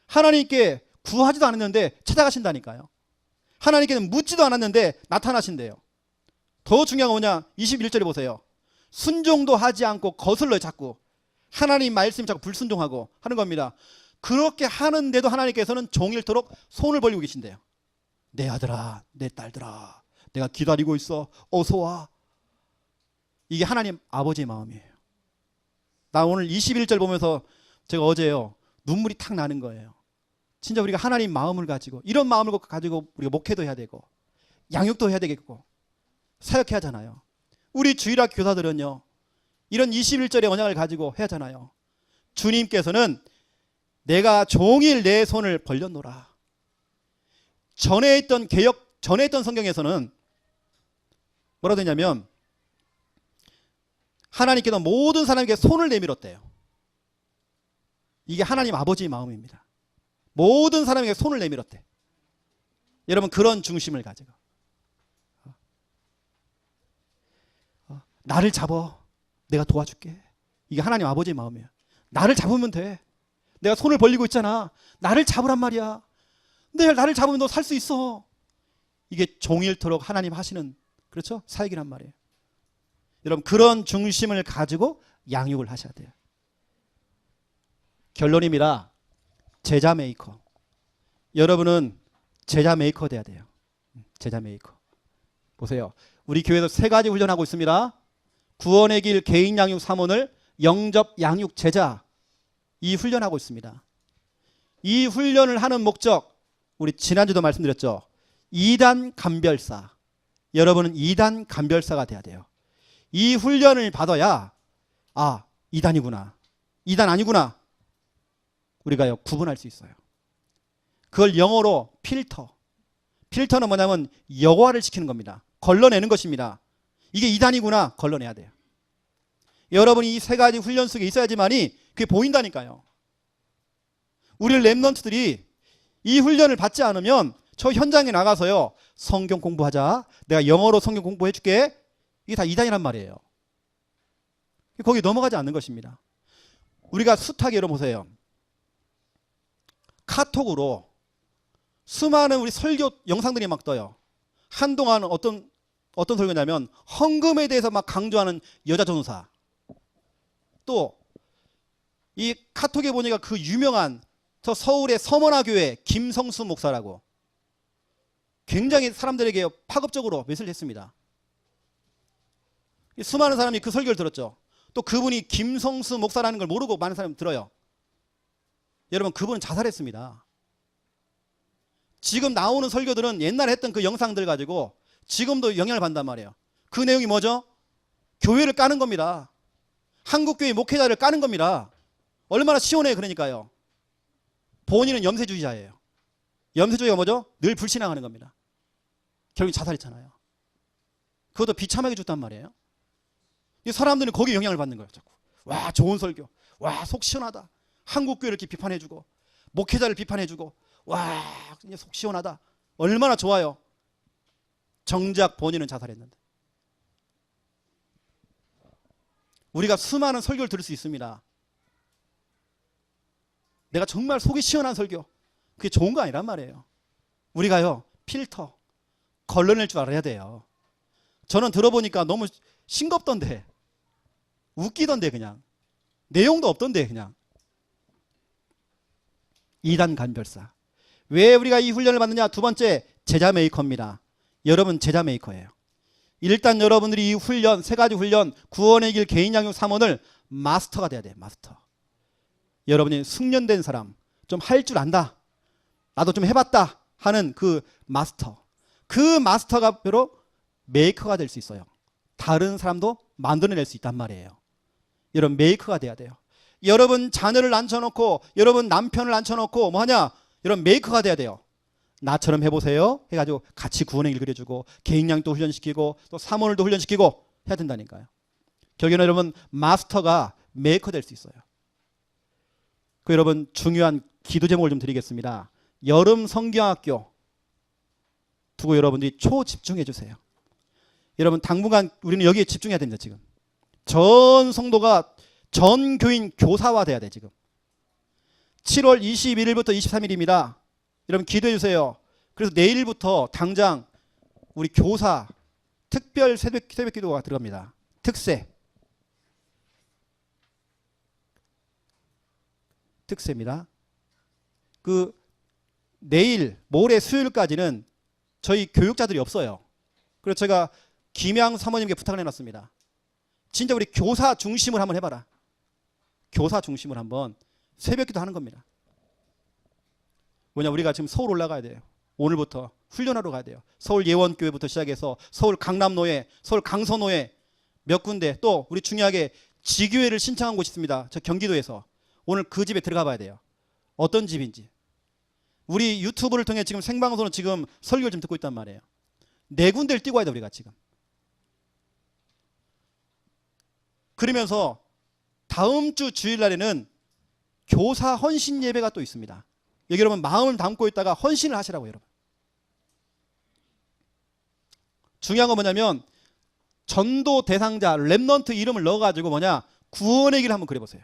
S1: 하나님께 구하지도 않았는데 찾아가신다니까요. 하나님께는 묻지도 않았는데 나타나신대요. 더 중요한 건 뭐냐? 21절에 보세요. 순종도 하지 않고 거슬러요. 자꾸 하나님 말씀 자꾸 불순종하고 하는 겁니다. 그렇게 하는데도 하나님께서는 종일토록 손을 벌리고 계신대요. 내 아들아, 내 딸들아, 내가 기다리고 있어. 어서 와. 이게 하나님 아버지의 마음이에요. 나 오늘 21절 보면서 제가 어제요, 눈물이 탁 나는 거예요. 진짜 우리가 하나님 마음을 가지고, 이런 마음을 가지고 우리가 목회도 해야 되고 양육도 해야 되겠고 사역해야 하잖아요. 우리 주일학 교사들은요, 이런 21절의 언약을 가지고 해야 하잖아요. 주님께서는 내가 종일 내 손을 벌렸노라. 전에 있던 개역, 전에 있던 성경에서는 뭐라고 되냐면 하나님께서 모든 사람에게 손을 내밀었대요. 이게 하나님 아버지의 마음입니다. 모든 사람에게 손을 내밀었대. 여러분, 그런 중심을 가지고 나를 잡아, 내가 도와줄게. 이게 하나님 아버지의 마음이에요. 나를 잡으면 돼. 내가 손을 벌리고 있잖아. 나를 잡으란 말이야. 내가 나를 잡으면 너 살 수 있어. 이게 종일토록 하나님 하시는, 그렇죠? 사역이란 말이에요. 여러분, 그런 중심을 가지고 양육을 하셔야 돼요. 결론입니다. 제자 메이커. 여러분은 제자 메이커 돼야 돼요. 제자 메이커. 보세요. 우리 교회에서 3가지 훈련하고 있습니다. 구원의 길 개인 양육 사모를, 영접 양육 제자, 이 훈련하고 있습니다. 이 훈련을 하는 목적, 우리 지난주도 말씀드렸죠. 2단 감별사. 여러분은 2단 감별사가 돼야 돼요. 이 훈련을 받아야 2단이구나, 2단 아니구나, 우리가요 구분할 수 있어요. 그걸 영어로 필터. 필터는 뭐냐면 여과를 시키는 겁니다. 걸러내는 것입니다. 이게 2단이구나 걸러내야 돼요. 여러분이 이 3가지 훈련 속에 있어야지만이 그게 보인다니까요. 우리 렘넌트들이 이 훈련을 받지 않으면 저 현장에 나가서요, 성경 공부하자, 내가 영어로 성경 공부해 줄게, 이게 다 2단이란 말이에요. 거기 넘어가지 않는 것입니다. 우리가 숱하게, 여러분 보세요, 카톡으로 수많은 우리 설교 영상들이 막 떠요. 한동안 어떤 설교냐면 헌금에 대해서 막 강조하는 여자 전도사. 또 이 카톡에 보니까 그 유명한 저 서울의 서머나 교회 김성수 목사라고 굉장히 사람들에게 파급적으로 메시지를 했습니다. 수많은 사람이 그 설교를 들었죠. 또 그분이 김성수 목사라는 걸 모르고 많은 사람이 들어요. 여러분, 그분은 자살했습니다. 지금 나오는 설교들은 옛날에 했던 그 영상들 가지고 지금도 영향을 받는단 말이에요. 그 내용이 뭐죠? 교회를 까는 겁니다. 한국교회 목회자를 까는 겁니다. 얼마나 시원해요. 그러니까요. 본인은 염세주의자예요. 염세주의가 뭐죠? 늘 불신앙하는 겁니다. 결국 자살했잖아요. 그것도 비참하게 죽단 말이에요. 이 사람들은 거기에 영향을 받는 거예요. 자꾸. 와, 좋은 설교. 와, 속 시원하다. 한국교회를 이렇게 비판해주고 목회자를 비판해주고, 와, 속 시원하다. 얼마나 좋아요. 정작 본인은 자살했는데. 우리가 수많은 설교를 들을 수 있습니다. 내가 정말 속이 시원한 설교, 그게 좋은 거 아니란 말이에요. 우리가요 필터 걸러낼 줄 알아야 돼요. 저는 들어보니까 너무 싱겁던데, 웃기던데, 그냥 내용도 없던데. 그냥 2단 감별사. 왜 우리가 이 훈련을 받느냐? 2번째, 제자 메이커입니다. 여러분 제자 메이커예요. 일단 여러분들이 이 훈련, 3가지 훈련, 구원의 길 개인 양육 3원을 마스터가 돼야 돼요. 마스터. 여러분이 숙련된 사람, 좀 할 줄 안다, 나도 좀 해봤다 하는 그 마스터. 그 마스터가 바로 메이커가 될 수 있어요. 다른 사람도 만들어낼 수 있단 말이에요. 여러분 메이커가 돼야 돼요. 여러분 자녀를 앉혀놓고, 여러분 남편을 앉혀놓고 뭐하냐? 여러분 메이커가 돼야 돼요. 나처럼 해보세요 해가지고 같이 구원의 길 그려주고 개인 양도 훈련시키고 또 사모늘도 훈련시키고 해야 된다니까요. 결국에는 여러분 마스터가 메이커 될 수 있어요. 그 여러분 중요한 기도 제목을 좀 드리겠습니다. 여름 성경학교 두고 여러분들이 초집중해 주세요. 여러분 당분간 우리는 여기에 집중해야 됩니다. 지금 전 성도가 전 교인 교사화 돼야 돼. 지금 7월 21일부터 23일입니다. 여러분 기도해 주세요. 그래서 내일부터 당장 우리 교사 특별 새벽 기도가 들어갑니다. 특세. 특세입니다. 그 내일 모레 수요일까지는 저희 교육자들이 없어요. 그래서 제가 김양 사모님께 부탁을 해놨습니다. 진짜 우리 교사 중심을 한번 해봐라. 교사 중심을 한번 새벽기도 하는 겁니다. 뭐냐, 우리가 지금 서울 올라가야 돼요. 오늘부터 훈련하러 가야 돼요. 서울 예원교회부터 시작해서 서울 강남노예, 서울 강서노예 몇 군데, 또 우리 중요하게 지교회를 신청한 곳이 있습니다. 저 경기도에서. 오늘 그 집에 들어가 봐야 돼요. 어떤 집인지. 우리 유튜브를 통해 지금 생방송으로 지금 설교를 좀 듣고 있단 말이에요. 4군데를 뛰고 와야 돼, 우리가 지금. 그러면서 다음 주 주일날에는 교사 헌신 예배가 또 있습니다. 여기 여러분 마음을 담고 있다가 헌신을 하시라고, 여러분. 중요한 건 뭐냐면 전도 대상자 렘넌트 이름을 넣어가지고 뭐냐, 구원의 길 한번 그려보세요.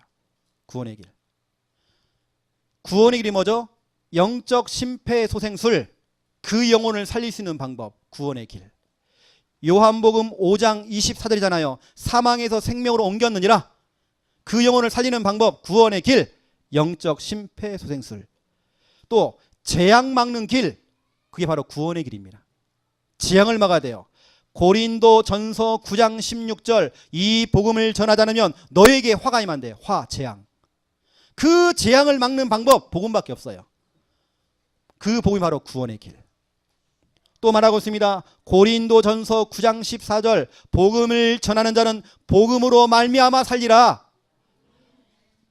S1: 구원의 길. 구원의 길이 뭐죠? 영적 심폐소생술, 그 영혼을 살릴 수 있는 방법, 구원의 길. 요한복음 5장 24절이잖아요. 사망에서 생명으로 옮겼느니라. 그 영혼을 살리는 방법, 구원의 길, 영적 심폐소생술. 또 재앙 막는 길, 그게 바로 구원의 길입니다. 재앙을 막아야 돼요. 고린도 전서 9장 16절, 이 복음을 전하지 않으면 너에게 화가 임한대. 화, 재앙. 그 재앙을 막는 방법, 복음밖에 없어요. 그 복음이 바로 구원의 길. 또 말하고 있습니다. 고린도 전서 9장 14절, 복음을 전하는 자는 복음으로 말미암아 살리라.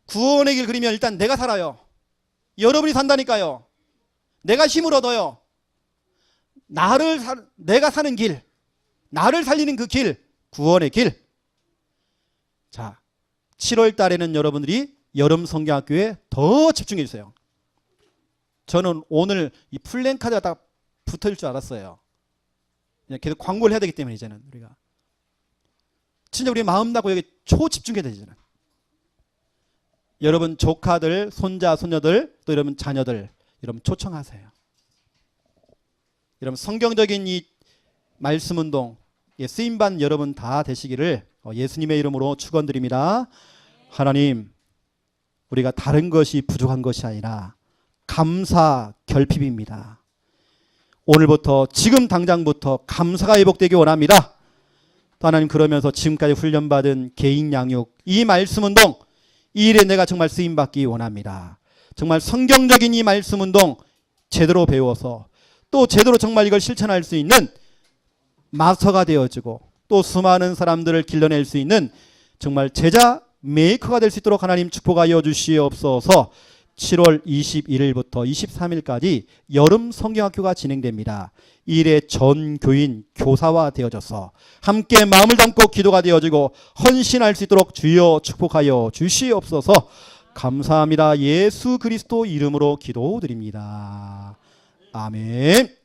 S1: 구원의 길 그리면 일단 내가 살아요. 여러분이 산다니까요. 내가 힘을 얻어요. 내가 사는 길, 나를 살리는 그 길, 구원의 길. 자, 7월 달에는 여러분들이 여름 성경학교에 더 집중해 주세요. 저는 오늘 이 플랜카드가 딱 붙어질 줄 알았어요. 그냥 계속 광고를 해야 되기 때문에 이제는 우리가 진짜 우리 마음 닫고 여기 초집중해야 되잖아요. 여러분 조카들, 손자, 손녀들, 또 여러분 자녀들, 여러분 초청하세요. 여러분 성경적인 이 말씀 운동 쓰임받는 여러분 다 되시기를 예수님의 이름으로 축원드립니다. 하나님, 우리가 다른 것이 부족한 것이 아니라 감사 결핍입니다. 오늘부터, 지금 당장부터 감사가 회복되기 원합니다. 또 하나님, 그러면서 지금까지 훈련받은 개인 양육, 이 말씀 운동, 이 일에 내가 정말 쓰임받기 원합니다. 정말 성경적인 이 말씀 운동 제대로 배워서 또 제대로 정말 이걸 실천할 수 있는 마스터가 되어지고 또 수많은 사람들을 길러낼 수 있는 정말 제자 메이커가 될 수 있도록 하나님 축복하여 주시옵소서. 7월 21일부터 23일까지 여름 성경학교가 진행됩니다. 이 일에 전 교인 교사화 되어져서 함께 마음을 담고 기도가 되어지고 헌신할 수 있도록 주여 축복하여 주시옵소서. 감사합니다. 예수 그리스도 이름으로 기도드립니다. 아멘.